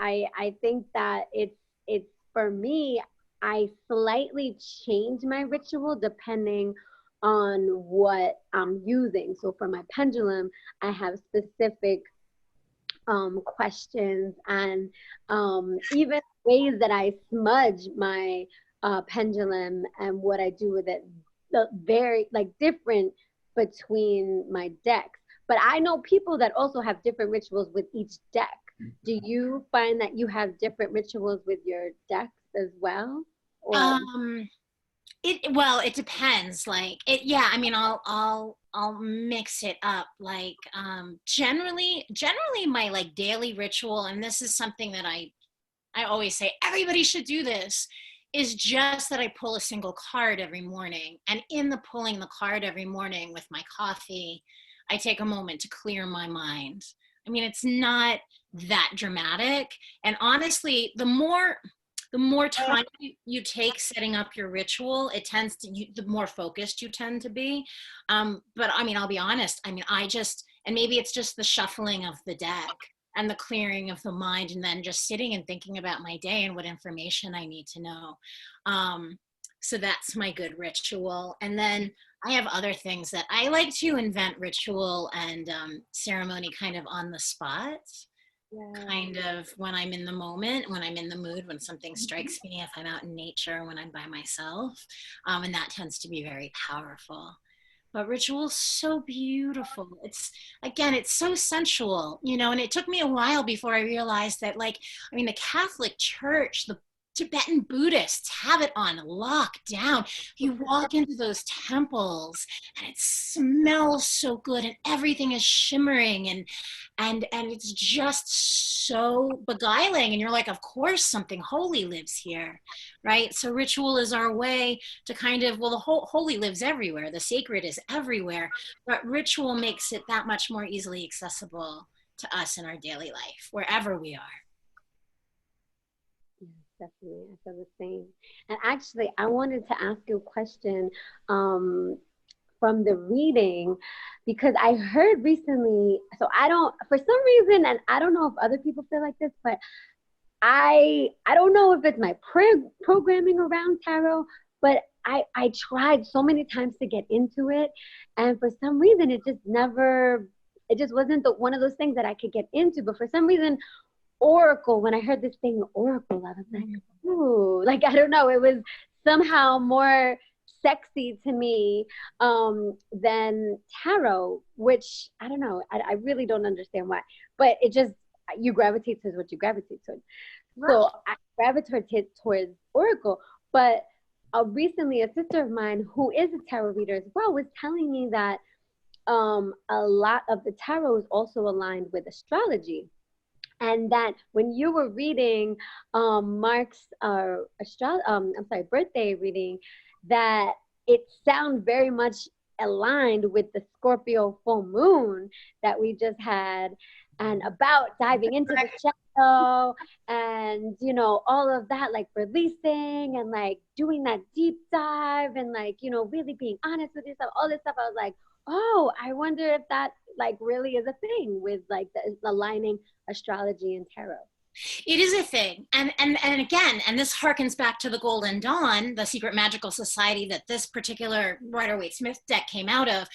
I think that it's for me, I slightly change my ritual depending on what I'm using. So for my pendulum, I have specific questions and even ways that I smudge my pendulum and what I do with it, the very like different between my decks. But I know people that also have different rituals with each deck. Do you find that you have different rituals with your decks as well? Or? It depends. Like yeah, I mean, I'll mix it up. Like generally my like daily ritual, and this is something that I always say everybody should do this, is just that I pull a single card every morning. And in the pulling the card every morning with my coffee, I take a moment to clear my mind. I mean, it's not that dramatic. And honestly, the more time you take setting up your ritual, it tends to, the more focused you tend to be. But I mean, I'll be honest. I mean, and maybe it's just the shuffling of the deck and the clearing of the mind, and then just sitting and thinking about my day and what information I need to know. So that's my good ritual. And then I have other things that I like to invent ritual and ceremony kind of on the spot. Yeah. Kind of when I'm in the moment, when I'm in the mood, when something strikes me, if I'm out in nature, when I'm by myself. And that tends to be very powerful. But ritual's so beautiful. It's, again, it's so sensual, you know, and it took me a while before I realized that, like, I mean, the Catholic Church, the Tibetan Buddhists have it on lockdown. You walk into those temples and it smells so good and everything is shimmering, and it's just so beguiling, and you're like, of course something holy lives here, right? So ritual is our way to kind of, well, the holy lives everywhere, the sacred is everywhere, but ritual makes it that much more easily accessible to us in our daily life, wherever we are. Definitely, I feel the same. And actually, I wanted to ask you a question from the reading, because I heard recently, so I don't, for some reason, and I don't know if other people feel like this, but I don't know if it's my programming around tarot, but I tried so many times to get into it, and for some reason, it just wasn't one of those things that I could get into. But for some reason, Oracle, when I heard this thing, Oracle, I was like, ooh, like, I don't know, it was somehow more sexy to me than tarot, which I don't know, I really don't understand why, but it just, you gravitate towards what you gravitate towards. Right. So I gravitated towards Oracle, but recently a sister of mine who is a tarot reader as well was telling me that a lot of the tarot is also aligned with astrology. And that when you were reading Mark's birthday reading, that it sounds very much aligned with the Scorpio full moon that we just had, and about diving into the shadow and, you know, all of that, like releasing and like doing that deep dive and like, you know, really being honest with yourself, all this stuff. I was like, oh, I wonder if that like really is a thing with like the aligning astrology and tarot. It is a thing. And again, and this harkens back to the Golden Dawn, the secret magical society that this particular Rider-Waite-Smith deck came out of.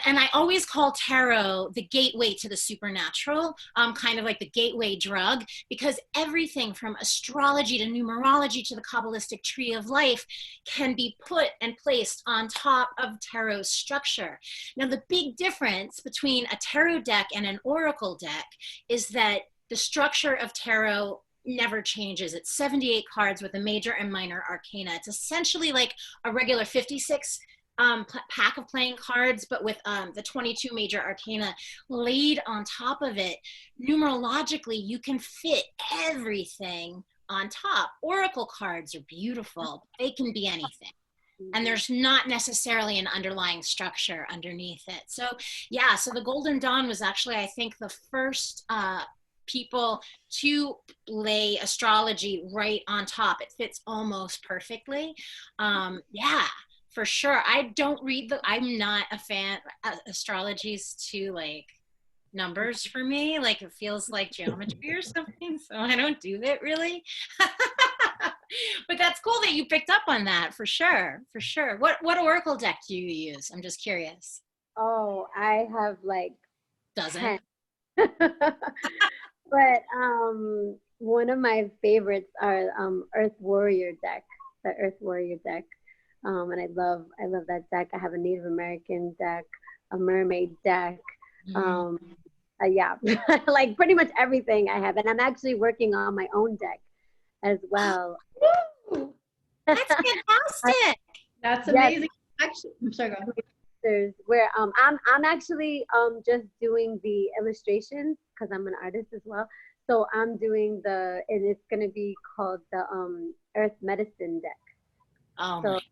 And I always call tarot the gateway to the supernatural, kind of like the gateway drug, because everything from astrology to numerology to the Kabbalistic tree of life can be put and placed on top of tarot's structure. Now, the big difference between a tarot deck and an oracle deck is that the structure of tarot never changes. It's 78 cards with a major and minor arcana. It's essentially like a regular 56 pack of playing cards, but with the 22 major arcana laid on top of it. Numerologically, you can fit everything on top. Oracle cards are beautiful. They can be anything. And there's not necessarily an underlying structure underneath it. So yeah, so the Golden Dawn was actually, I think, the first people to lay astrology right on top. It fits almost perfectly. Yeah. For sure. I don't read I'm not a fan. Astrology's too like numbers for me. Like it feels like geometry or something. So I don't do it really. But that's cool that you picked up on that, for sure. For sure. What oracle deck do you use? I'm just curious. Oh, I have like dozen. But one of my favorites are Earth Warrior deck, the Earth Warrior deck. And I love that deck. I have a Native American deck, a mermaid deck. Yeah, like pretty much everything I have. And I'm actually working on my own deck as well. That's fantastic. That's amazing. Yes. Actually, I'm sorry, go ahead. Where I'm actually just doing the illustrations because I'm an artist as well. So I'm doing and it's gonna be called the Earth Medicine deck. Oh so, my gosh.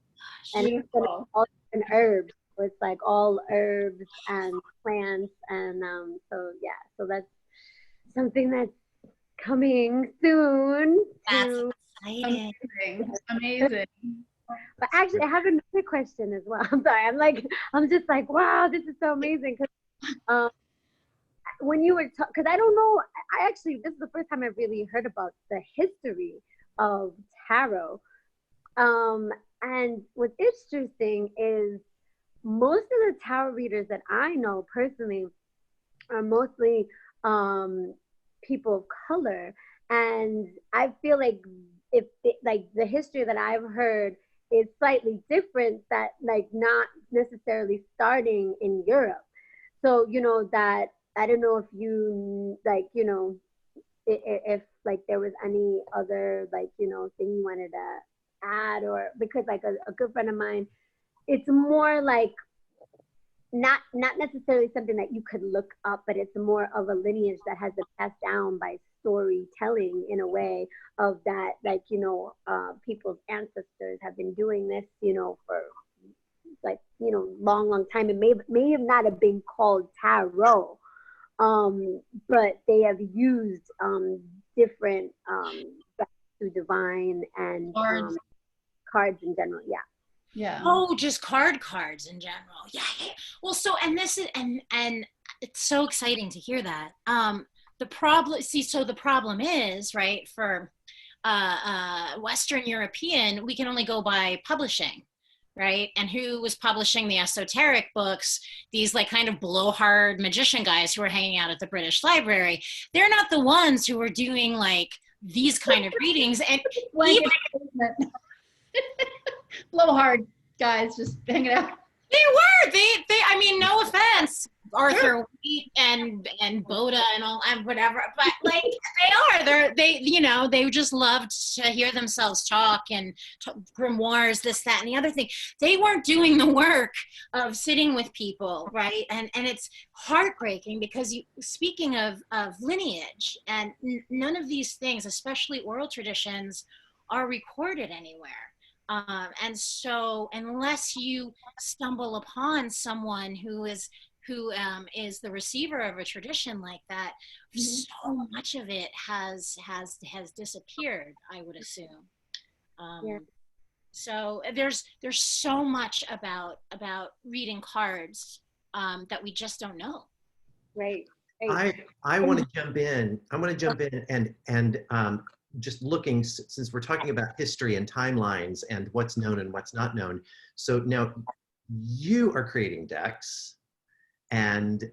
And it's all different herbs. So it's like all herbs and plants, and so yeah, so that's something that's coming soon. That's exciting. Amazing. But actually, I have another question as well. I'm sorry. I'm just like, wow, this is so amazing. Because when you were, because I don't know, this is the first time I really heard about the history of tarot. And what's interesting is most of the tarot readers that I know personally are mostly people of color. And I feel like like the history that I've heard is slightly different, that like not necessarily starting in Europe. So, that I don't know if you like, if like there was any other like, thing you wanted to add, or because like a good friend of mine, it's more like not necessarily something that you could look up, but it's more of a lineage that has been passed down by storytelling in a way of that, like, people's ancestors have been doing this, for like, long time. It may have not have been called tarot, but they have used different to divine and cards in general. Yeah. Yeah. Oh, just cards in general. Yeah. Well, so, and this is, and it's so exciting to hear that. The problem is, right, for Western European, we can only go by publishing, right? And who was publishing the esoteric books? These like kind of blowhard magician guys who were hanging out at the British Library. They're not the ones who were doing like these kind of readings. And even blowhard guys just hanging out. They I mean, no offense, Arthur Wheat and Boda and all and whatever, but like they just loved to hear themselves talk and grimoires, this, that, and the other thing. They weren't doing the work of sitting with people, right? And it's heartbreaking because speaking of lineage, and none of these things, especially oral traditions, are recorded anywhere. And so unless you stumble upon someone who is the receiver of a tradition like that, so much of it has disappeared, I would assume. So there's so much about reading cards that we just don't know. Right. I want to jump in. And just looking, since we're talking about history and timelines and what's known and what's not known. So now you are creating decks, and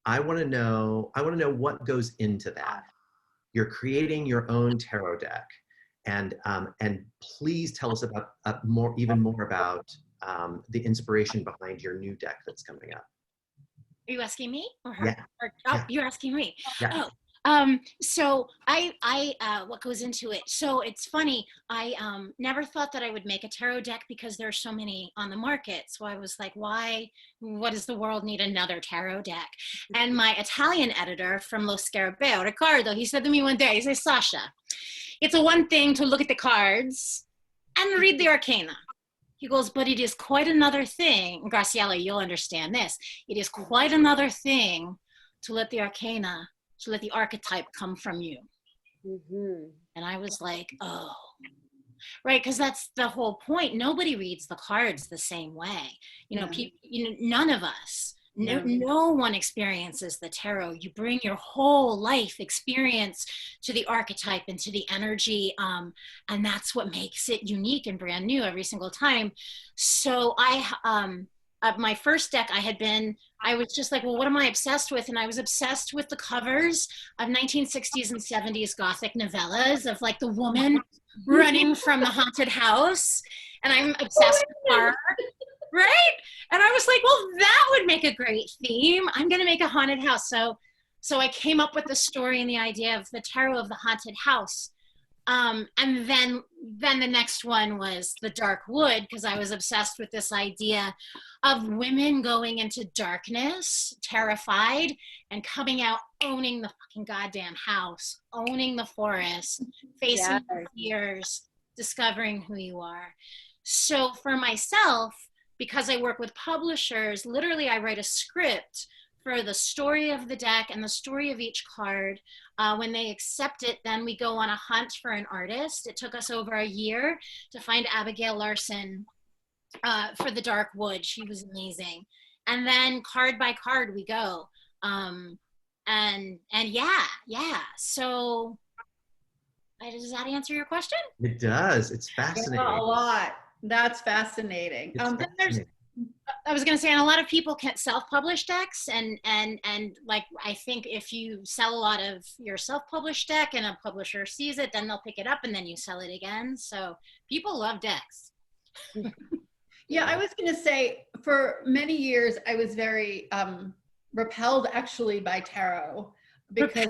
I want to know what goes into that. You're creating your own tarot deck, and please tell us about even more about the inspiration behind your new deck that's coming up. Are you asking me or her? Yeah. Yeah. You're asking me. Yeah. Oh. So I what goes into it? So it's funny. I never thought that I would make a tarot deck because there's so many on the market. So I was like, why? What does the world need another tarot deck? And my Italian editor from Lo Scarabeo, Riccardo, he said to me one day, he says, Sasha, it's a one thing to look at the cards and read the arcana. He goes, but it is quite another thing. Graciela, you'll understand this. It is quite another thing to let the arcana, to let the archetype come from you. And I was like, oh, right, because that's the whole point. Nobody reads the cards the same way. People, none of us, no one experiences the tarot. You bring your whole life experience to the archetype and to the energy, and that's what makes it unique and brand new every single time. So my first deck, I was just like, well, what am I obsessed with? And I was obsessed with the covers of 1960s and 70s Gothic novellas of like the woman running from the haunted house. And I'm obsessed with her, right? And I was like, well, that would make a great theme. I'm going to make a haunted house. So I came up with the story and the idea of the tarot of the haunted house. And then the next one was the dark wood, because I was obsessed with this idea of women going into darkness, terrified, and coming out, owning the fucking goddamn house, owning the forest, facing your fears, discovering who you are. So for myself, because I work with publishers, literally I write a script for the story of the deck and the story of each card. When they accept it, then we go on a hunt for an artist. It took us over a year to find Abigail Larson for the Dark Wood. She was amazing. And then card by card we go. And yeah. So does that answer your question? It does. It's fascinating. Yeah, a lot. That's fascinating. I was going to say, and a lot of people can self-publish decks, and like, I think if you sell a lot of your self-published deck and a publisher sees it, then they'll pick it up and then you sell it again. So people love decks. Yeah, I was going to say for many years I was very repelled actually by tarot because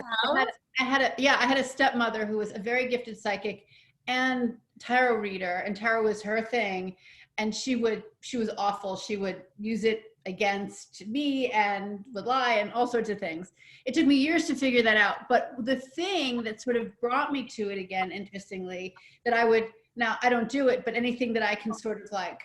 I had a stepmother who was a very gifted psychic and tarot reader, and tarot was her thing, and she was awful. She would use it against me and would lie and all sorts of things. It took me years to figure that out, but the thing that sort of brought me to it again, interestingly, that now I don't do it, but anything that I can sort of like,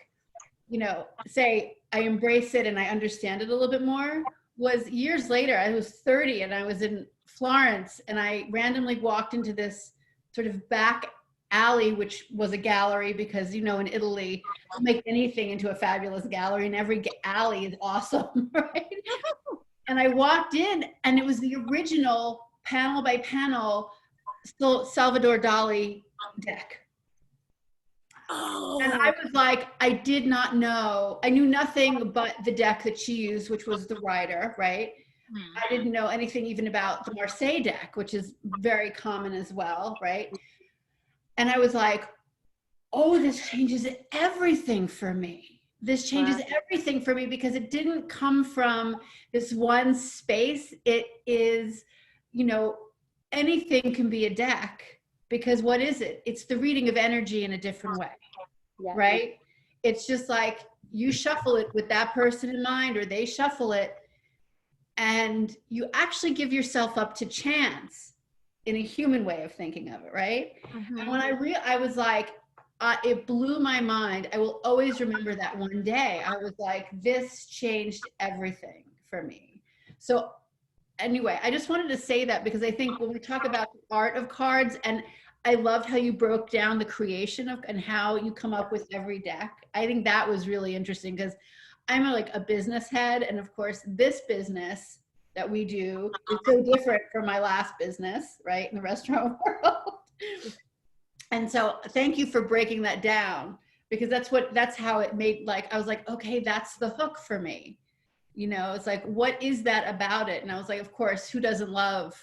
say I embrace it and I understand it a little bit more, was years later. I was 30 and I was in Florence, and I randomly walked into this sort of back alley, which was a gallery, because in Italy they'll make anything into a fabulous gallery, and every alley is awesome, right? And I walked in, and it was the original panel by panel Salvador Dali deck. And I was like, I did not know. I knew nothing but the deck that she used, which was the Rider, right? I didn't know anything even about the Marseille deck, which is very common as well, right? And I was like, oh, this changes everything for me. This changes everything for me, because it didn't come from this one space. It is, anything can be a deck, because what is it? It's the reading of energy in a different way, right? It's just like you shuffle it with that person in mind, or they shuffle it, and you actually give yourself up to chance in a human way of thinking of it, right? And when I was like, it blew my mind. I will always remember that one day. I was like, this changed everything for me. So anyway, I just wanted to say that, because I think when we talk about the art of cards, and I loved how you broke down the creation of and how you come up with every deck. I think that was really interesting, because I'm a business head, and of course this business that we do is so different from my last business, right, in the restaurant world. And so thank you for breaking that down, because that's how it made, I was like, okay, that's the hook for me. It's like, what is that about it? And I was like, of course, who doesn't love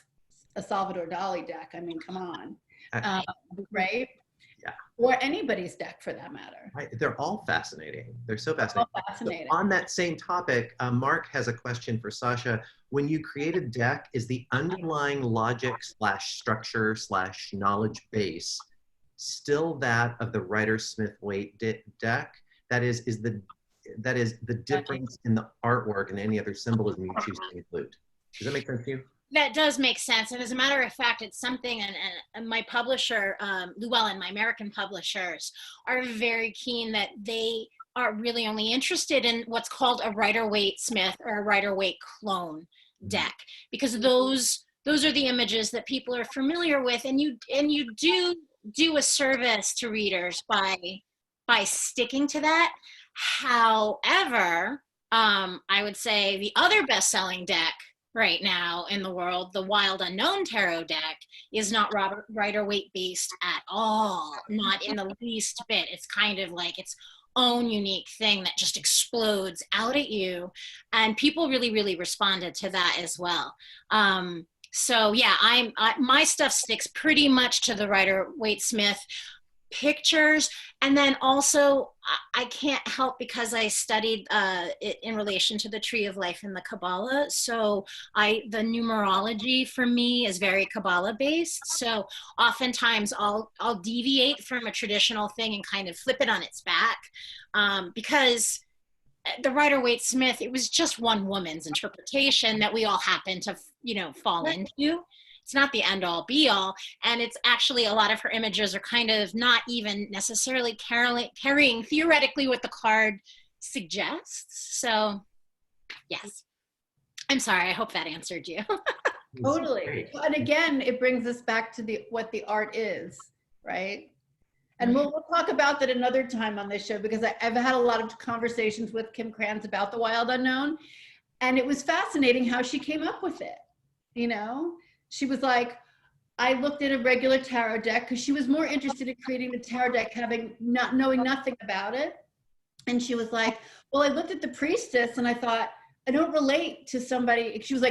a Salvador Dali deck? I mean, come on, right? Yeah. Or anybody's deck for that matter. Right. They're all fascinating. They're so fascinating. All fascinating. So on that same topic, Mark has a question for Sasha. When you create a deck, is the underlying logic / structure / knowledge base still that of the Rider-Smith-Waite deck? That is the difference in the artwork and any other symbolism you choose to include. Does that make sense to you? That does make sense. And as a matter of fact, it's something, and my publisher, Llewellyn, my American publishers, are very keen that they are really only interested in what's called a Rider-Waite-Smith or a Rider-Waite clone deck, because those are the images that people are familiar with, and you do a service to readers by sticking to that. However, I would say the other best-selling deck right now in the world, the Wild Unknown Tarot deck, is not Rider-Waite based at all, not in the least bit. It's kind of like its own unique thing that just explodes out at you, and people really, really responded to that as well. So yeah, my stuff sticks pretty much to the Rider-Waite-Smith pictures. And then also I can't help, because I studied it in relation to the Tree of Life in the Kabbalah. So the numerology for me is very Kabbalah based. So oftentimes I'll deviate from a traditional thing and kind of flip it on its back, because the Rider-Waite-Smith, it was just one woman's interpretation that we all happen to, fall into. It's not the end all be all. And it's actually, a lot of her images are kind of not even necessarily carrying theoretically what the card suggests. So yes, I'm sorry. I hope that answered you. Totally. And again, it brings us back to what the art is, right? And we'll talk about that another time on this show, because I've had a lot of conversations with Kim Krantz about the Wild Unknown, and it was fascinating how she came up with it. She was like, I looked at a regular tarot deck, because she was more interested in creating the tarot deck, knowing nothing about it. And she was like, well, I looked at the priestess and I thought, I don't relate to somebody. She was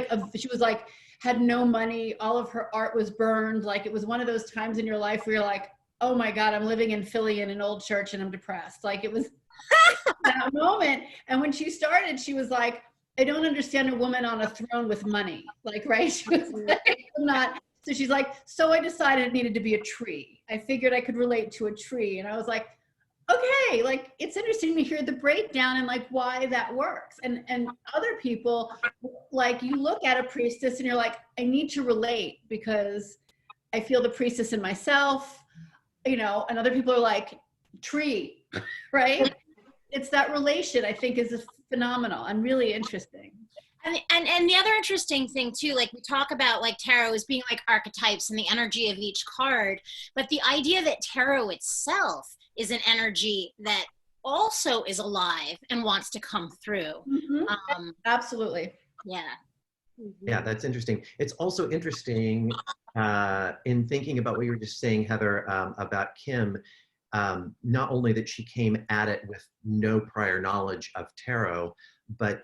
like, had no money. All of her art was burned. Like, it was one of those times in your life where you're like, oh my God, I'm living in Philly in an old church and I'm depressed. Like it was that moment. And when she started, she was like, I don't understand a woman on a throne with money. Like, right? She was like, I'm not. So she's like, so I decided it needed to be a tree. I figured I could relate to a tree. And I was like, okay, like it's interesting to hear the breakdown and like why that works. And other people, like you look at a priestess and you're like, I need to relate because I feel the priestess in myself, you know, and other people are like, tree, right? It's that relation I think is phenomenal and really interesting. And the other interesting thing too, like we talk about like tarot as being like archetypes and the energy of each card, but the idea that tarot itself is an energy that also is alive and wants to come through. Absolutely. Yeah. Yeah, that's interesting. It's also interesting in thinking about what you were just saying, Heather, about Kim, not only that she came at it with no prior knowledge of tarot, but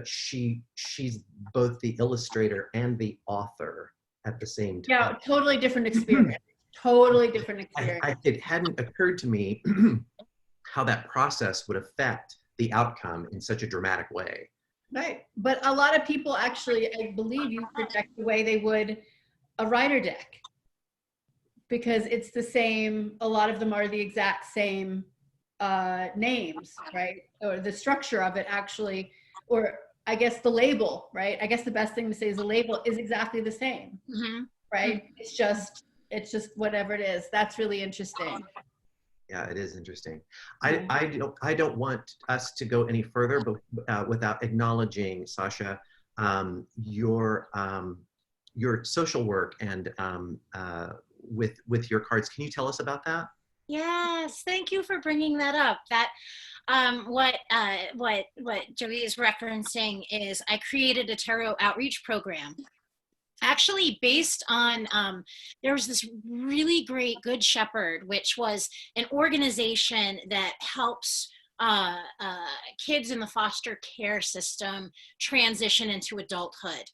she's both the illustrator and the author at the same time. Yeah, totally different experience. Totally different experience. It hadn't occurred to me how that process would affect the outcome in such a dramatic way. Right. But a lot of people actually, I believe, you project the way they would a writer deck because it's the same. A lot of them are the exact same names, right? Or the structure of it actually, or I guess the label, right? I guess the best thing to say is the label is exactly the same, right? It's just whatever it is. That's really interesting. Yeah, it is interesting. I don't want us to go any further, but without acknowledging, Sasha, your social work and with your cards. Can you tell us about that? Yes, thank you for bringing that up. That what Joey is referencing is I created a tarot outreach program. Actually based on, there was this really great Good Shepherd, which was an organization that helps kids in the foster care system transition into adulthood.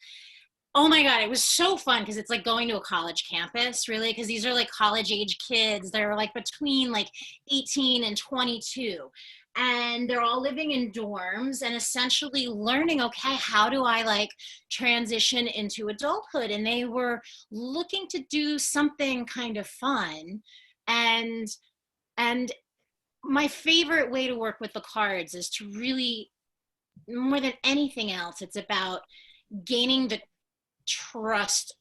Oh my God, it was so fun because it's like going to a college campus, really, because these are like college age kids. They're like between like 18 and 22. And they're all living in dorms and essentially learning, okay, how do I like transition into adulthood? And they were looking to do something kind of fun. And my favorite way to work with the cards is to really, more than anything else, it's about gaining the trust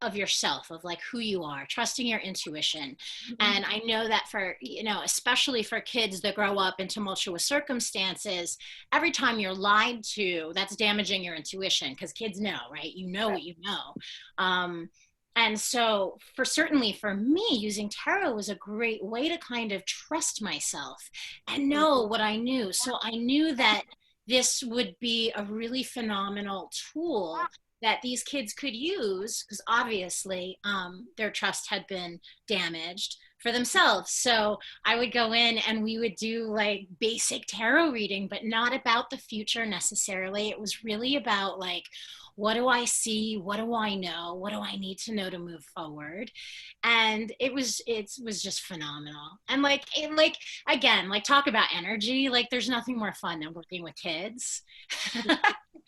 of yourself, of like who you are, trusting your intuition. And I know that for, you know, especially for kids that grow up in tumultuous circumstances, every time you're lied to, that's damaging your intuition because kids know, right? You know what you know. And so certainly for me, using tarot was a great way to kind of trust myself and know what I knew. So I knew that this would be a really phenomenal tool that these kids could use because obviously their trust had been damaged for themselves. So I would go in and we would do like basic tarot reading, but not about the future necessarily. It was really about like, what do I see? What do I know? What do I need to know to move forward? And it was just phenomenal. And again, like talk about energy, like there's nothing more fun than working with kids.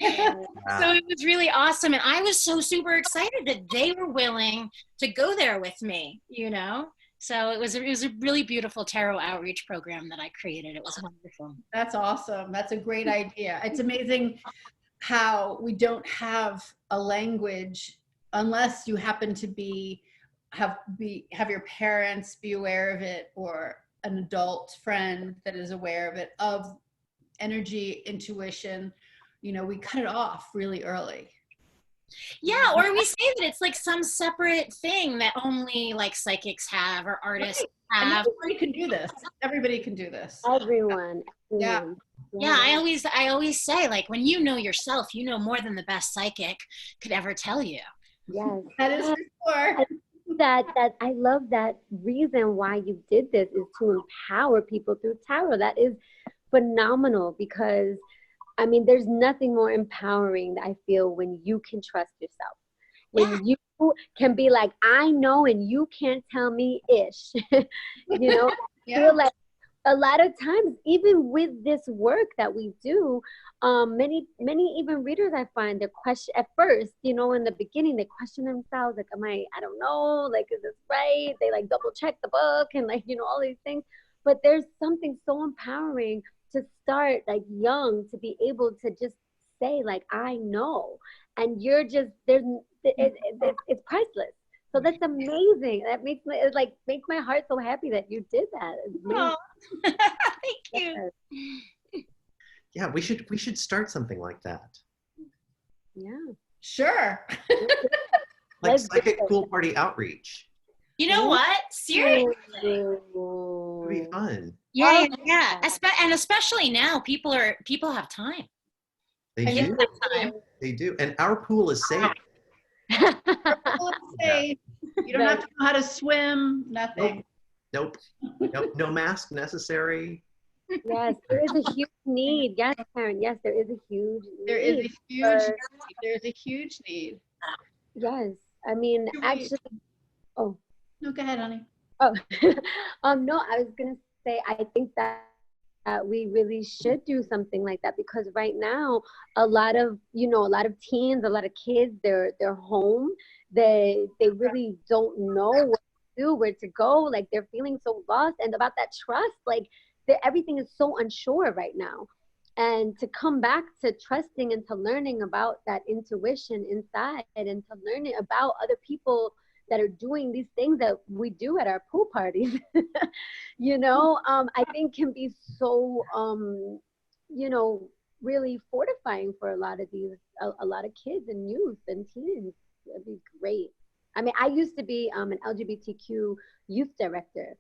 So it was really awesome. And I was so super excited that they were willing to go there with me, you know? So it was a really beautiful tarot outreach program that I created. It was wonderful. That's awesome. That's a great idea. It's amazing how we don't have a language unless you happen to have your parents be aware of it or an adult friend that is aware of it, of energy, intuition. You know, we cut it off really early. Yeah, or we say that it's like some separate thing that only like psychics have or artists have. Everybody can do this. Everybody can do this. Everyone. Yeah. Yeah, I always say, like, when you know yourself, you know more than the best psychic could ever tell you. Yes. That is for sure. That I love that reason why you did this is to empower people through tarot. That is phenomenal because, I mean, there's nothing more empowering that I feel when you can trust yourself. When you can be like, I know and you can't tell me ish. You know, I feel like a lot of times, even with this work that we do, many even readers, I find, they question at first, you know, in the beginning, they question themselves, like, I don't know, like, is this right? They like double check the book and like, you know, all these things. But there's something so empowering to start like young, to be able to just say like, I know, and you're just it's priceless. So that's amazing. That makes makes my heart so happy that you did that. Oh, thank you. Yeah, we should start something like that. Yeah. Sure. Like psychic pool party outreach. You know what? Seriously. It'd be fun. Yeah. And especially now, people have time. They do. Time. They do. And our pool is safe. Safe. You don't have to know how to swim, nothing. Nope. No mask necessary. Yes, there is a huge need. Yes, Karen. Yes, there is a huge need. There's a huge need. Yes. I mean, actually, oh. No, go ahead, honey. Oh, no, I was going to say, I think that we really should do something like that, because right now, a lot of teens, a lot of kids, they're home. They really don't know what to do, where to go. Like, they're feeling so lost, and about that trust, like, everything is so unsure right now. And to come back to trusting and to learning about that intuition inside, and to learning about other people that are doing these things that we do at our pool parties, you know, I think can be so, you know, really fortifying for a lot of kids and youth and teens. It'd be great. I mean, I used to be an LGBTQ youth director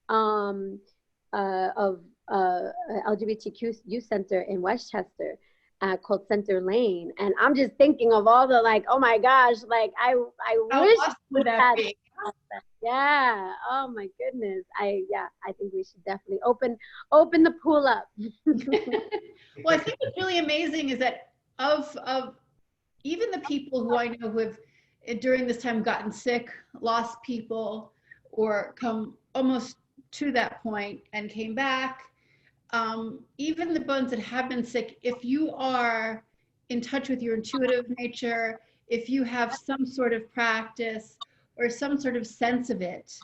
of LGBTQ youth center in Westchester. Called Center Lane, and I'm just thinking of all the like, oh my gosh, like I wish we had. Yeah. Oh my goodness. I think we should definitely open the pool up. Well, I think what's really amazing is that of even the people who I know who have during this time gotten sick, lost people, or come almost to that point and came back. Even the ones that have been sick, if you are in touch with your intuitive nature, if you have some sort of practice or some sort of sense of it,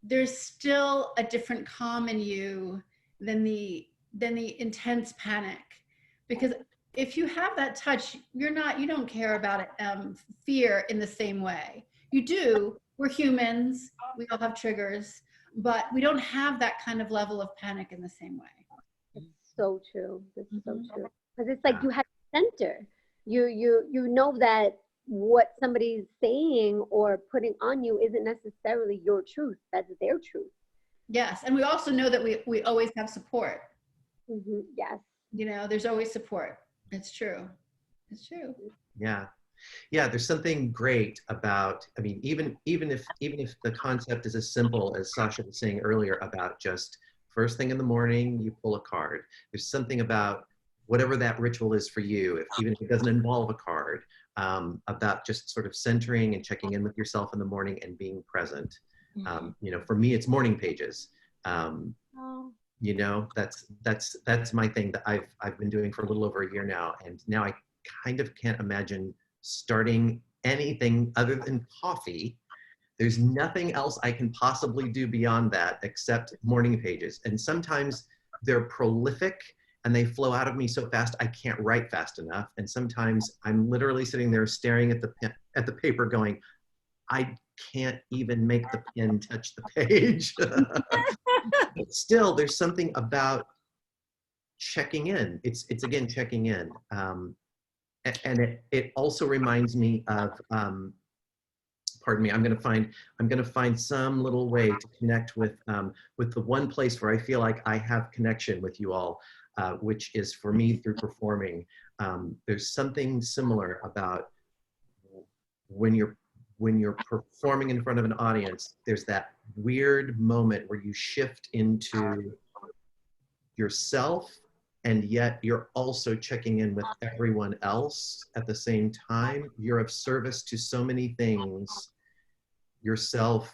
there's still a different calm in you than the intense panic. Because if you have that touch, you don't care about it, fear in the same way. You do. We're humans. We all have triggers. But we don't have that kind of level of panic in the same way. It's so true. It's so true. Because it's like you have a center. You know that what somebody's saying or putting on you isn't necessarily your truth. That's their truth. Yes, and we also know that we always have support. Mm-hmm. Yes. You know, there's always support. It's true. It's true. Yeah. Yeah, there's something great about, I mean, even if the concept is as simple as Sasha was saying earlier about just first thing in the morning, you pull a card. There's something about whatever that ritual is for you, even if it doesn't involve a card, about just sort of centering and checking in with yourself in the morning and being present. You know, for me, it's morning pages. You know, that's my thing that I've been doing for a little over a year now, and now I kind of can't imagine starting anything other than coffee. There's nothing else I can possibly do beyond that except morning pages. And sometimes they're prolific and they flow out of me so fast I can't write fast enough. And sometimes I'm literally sitting there staring at the paper going, I can't even make the pen touch the page. But still, there's something about checking in. It's again checking in. And it also reminds me of, pardon me, I'm gonna find some little way to connect with the one place where I feel like I have connection with you all, which is for me through performing. There's something similar about when you're performing in front of an audience, there's that weird moment where you shift into yourself and yet you're also checking in with everyone else at the same time. You're of service to so many things, yourself,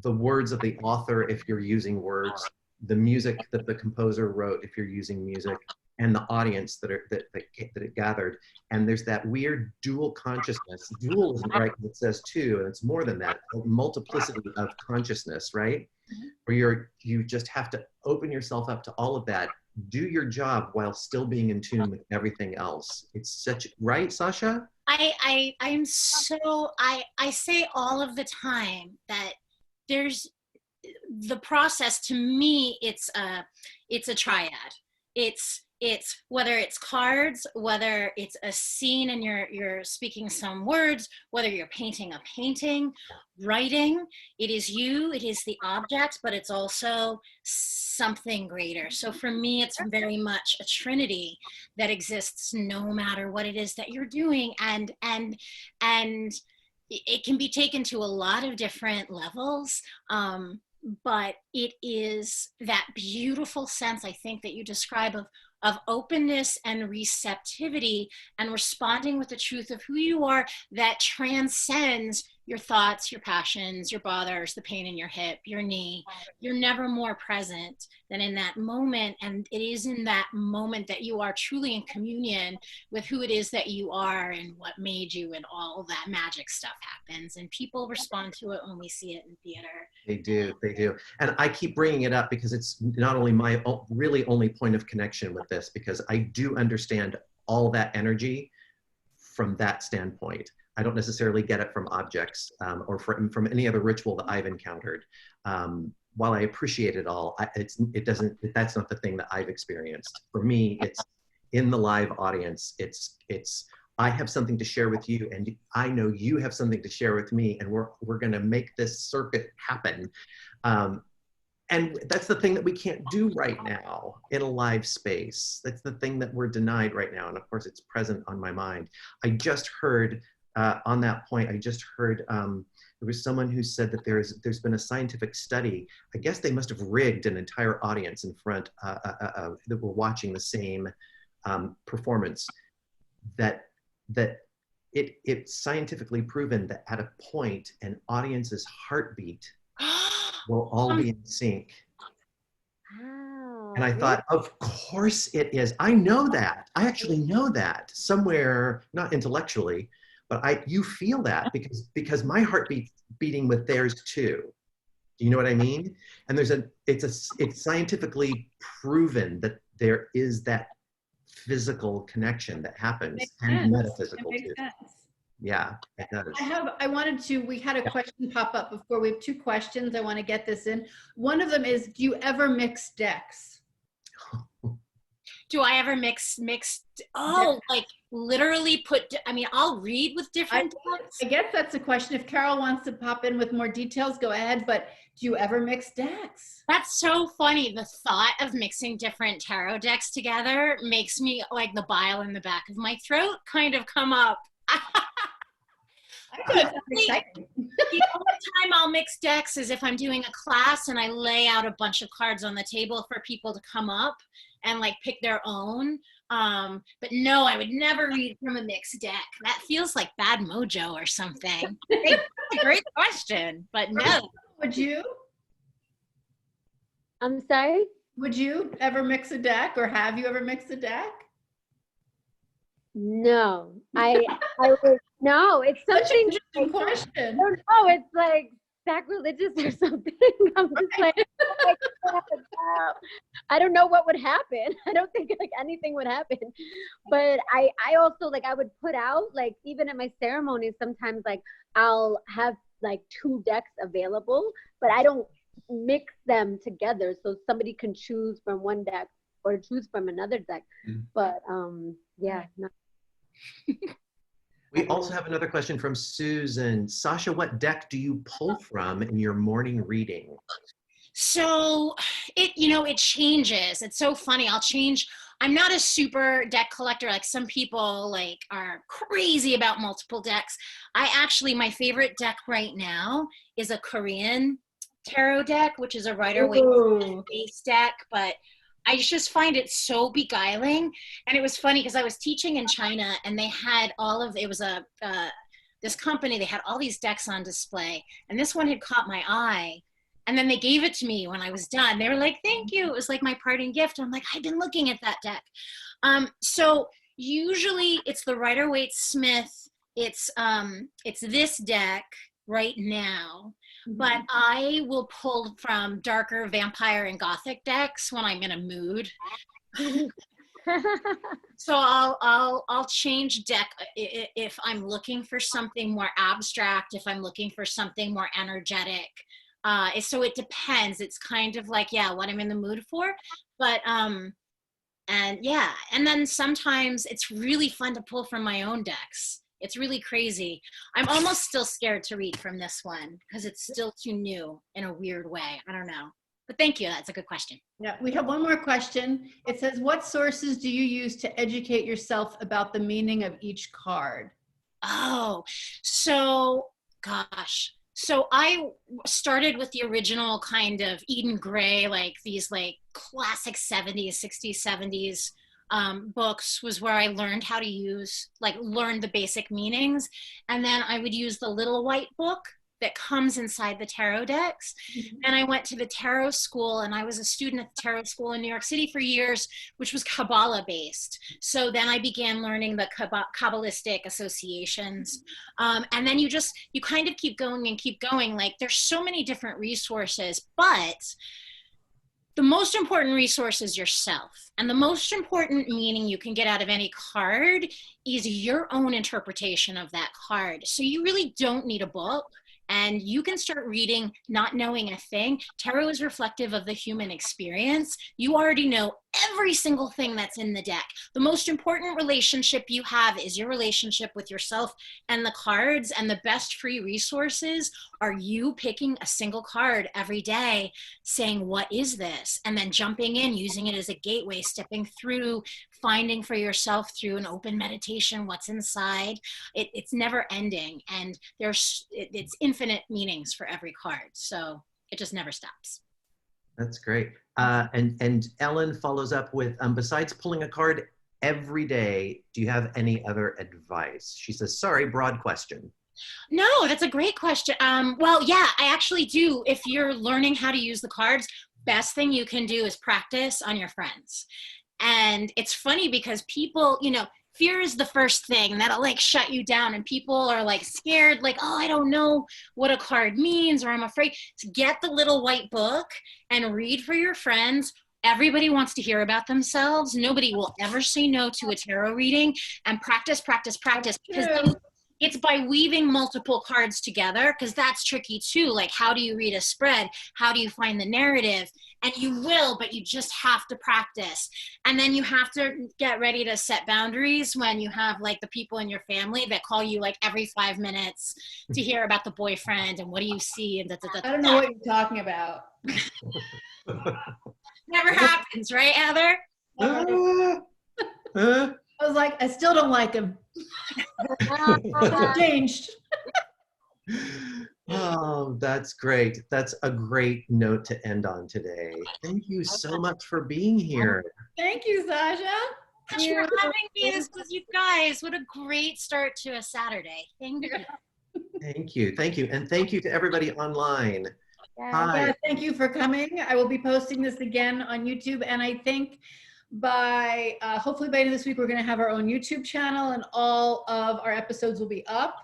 the words of the author if you're using words, the music that the composer wrote if you're using music, and the audience that it gathered. And there's that weird dual consciousness. Dual isn't right, it says two, and it's more than that, a multiplicity of consciousness, right? Where you just have to open yourself up to all of that, do your job while still being in tune with everything else. It's such, right, Sasha? I say all of the time that there's the process. To me, it's a triad. It's whether it's cards, whether it's a scene and you're speaking some words, whether you're painting a painting, writing, it is you, it is the object, but it's also something greater. So for me, it's very much a trinity that exists no matter what it is that you're doing. And it can be taken to a lot of different levels. But it is that beautiful sense, I think, that you describe of openness and receptivity and responding with the truth of who you are that transcends your thoughts, your passions, your bothers, the pain in your hip, your knee. You're never more present than in that moment. And it is in that moment that you are truly in communion with who it is that you are and what made you, and all that magic stuff happens. And people respond to it when we see it in theater. They do. And I keep bringing it up because it's not only my really only point of connection with this, because I do understand all that energy from that standpoint. I don't necessarily get it from objects or from any other ritual that I've encountered. While I appreciate it all, that's not the thing that I've experienced. For me, it's in the live audience. It's I have something to share with you, and I know you have something to share with me, and we're going to make this circuit happen. And that's the thing that we can't do right now in a live space. That's the thing that we're denied right now. And of course, it's present on my mind. I just heard, on that point, there was someone who said that there's been a scientific study. I guess they must have rigged an entire audience in front that were watching the same performance. That it's scientifically proven that at a point, an audience's heartbeat will all be in sync. Wow. And I thought, of course it is. I know that. I actually know that somewhere, not intellectually, but you feel that because my heartbeat's beating with theirs too. Do you know what I mean? And it's scientifically proven that there is that physical connection that happens, and metaphysical too. Yeah, it does. We had a question pop up before. We have two questions. I want to get this in. One of them is, do you ever mix decks? Do I ever mix? Oh, like literally I'll read with different decks. I guess that's a question. If Carol wants to pop in with more details, go ahead. But do you ever mix decks? That's so funny. The thought of mixing different tarot decks together makes me, like, the bile in the back of my throat kind of come up. The only time I'll mix decks is if I'm doing a class and I lay out a bunch of cards on the table for people to come up and like pick their own. But no, I would never read from a mixed deck. That feels like bad mojo or something. It's a great question, but no. Would you? I'm sorry? Would you ever mix a deck, or have you ever mixed a deck? No, I would, no, it's Such something. an interesting question. No, it's like sacrilegious or something. I'm just like, I don't know what would happen. I don't think like anything would happen. But I also like, I would put out, like, even at my ceremonies, sometimes like I'll have like 2 decks available, but I don't mix them together. So somebody can choose from one deck or choose from another deck. But yeah. No. We also have another question from Susan. Sasha, what deck do you pull from in your morning reading? So it changes. It's so funny. I'm not a super deck collector. Like some people like are crazy about multiple decks. My favorite deck right now is a Korean tarot deck, which is a Rider-Waite base deck, but I just find it so beguiling. And it was funny because I was teaching in China, and they had it was this company, they had all these decks on display, and this one had caught my eye. And then they gave it to me when I was done. They were like, thank you. It was like my parting gift. I'm like, I've been looking at that deck. So usually it's the Rider-Waite-Smith. It's this deck right now, but I will pull from darker vampire and gothic decks when I'm in a mood. So I'll change deck if I'm looking for something more abstract, if I'm looking for something more energetic. So it depends. It's kind of like, yeah, what I'm in the mood for. But and yeah, and then sometimes it's really fun to pull from my own decks. It's really crazy. I'm almost still scared to read from this one because it's still too new in a weird way. I don't know. But thank you. That's a good question. Yeah, we have one more question. It says, what sources do you use to educate yourself about the meaning of each card? Oh, so gosh. So I started with the original kind of Eden Gray, like these like classic 70s, 60s, 70s books was where I learned how to learn the basic meanings. And then I would use the little white book that comes inside the tarot decks. And I went to the tarot school, and I was a student at the tarot school in New York City for years, which was Kabbalah based. So then I began learning the Kabbalistic associations. And then you kind of keep going and keep going. Like there's so many different resources, but the most important resource is yourself. And the most important meaning you can get out of any card is your own interpretation of that card. So you really don't need a book. And you can start reading not knowing a thing. Tarot is reflective of the human experience. You already know every single thing that's in the deck. The most important relationship you have is your relationship with yourself and the cards, and the best free resources are you picking a single card every day, saying, what is this? And then jumping in, using it as a gateway, stepping through, finding for yourself through an open meditation what's inside. It's never ending, and it's infinite meanings for every card. So it just never stops. That's great. And Ellen follows up with, besides pulling a card every day, do you have any other advice? She says, sorry, broad question. No, that's a great question. Well, yeah, I actually do. If you're learning how to use the cards, best thing you can do is practice on your friends. And it's funny because people, fear is the first thing that'll like shut you down, and people are like scared, like, oh, I don't know what a card means, or I'm afraid. To get the little white book and read for your friends. Everybody wants to hear about themselves. Nobody will ever say no to a tarot reading. And practice, practice, practice. Because then it's by weaving multiple cards together, because that's tricky too. Like, how do you read a spread? How do you find the narrative? And you will, but you just have to practice. And then you have to get ready to set boundaries when you have like the people in your family that call you like every 5 minutes to hear about the boyfriend and what do you see and I don't know what you're talking about. Never happens, right, Heather? I was like, I still don't like him. It changed. Oh, that's great. That's a great note to end on today. Thank you so much for being here. Thank you, Sasha. Thanks for having me. This was you guys. What a great start to a Saturday. Thank you. Thank you. Thank you. And thank you to everybody online. Yeah, thank you for coming. I will be posting this again on YouTube, and I think by hopefully by the end of this week we're going to have our own YouTube channel, and all of our episodes will be up.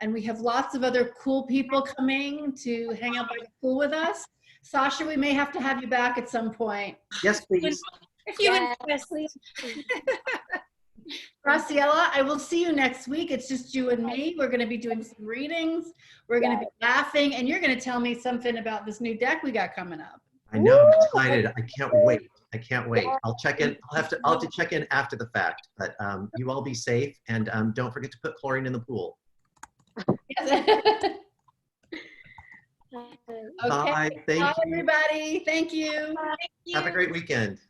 And we have lots of other cool people coming to hang out by the pool with us. Sasha, we may have to have you back at some point. Yes, please. If you insist, please. Graciela, I will see you next week. It's just you and me. We're going to be doing some readings. We're going to be laughing, and you're going to tell me something about this new deck we got coming up. I know. I'm excited. I can't wait. I can't wait. I'll check in. I'll have to check in after the fact. But you all be safe, and don't forget to put chlorine in the pool. Okay. Bye. Thank you. Everybody. Thank you. Have a great weekend.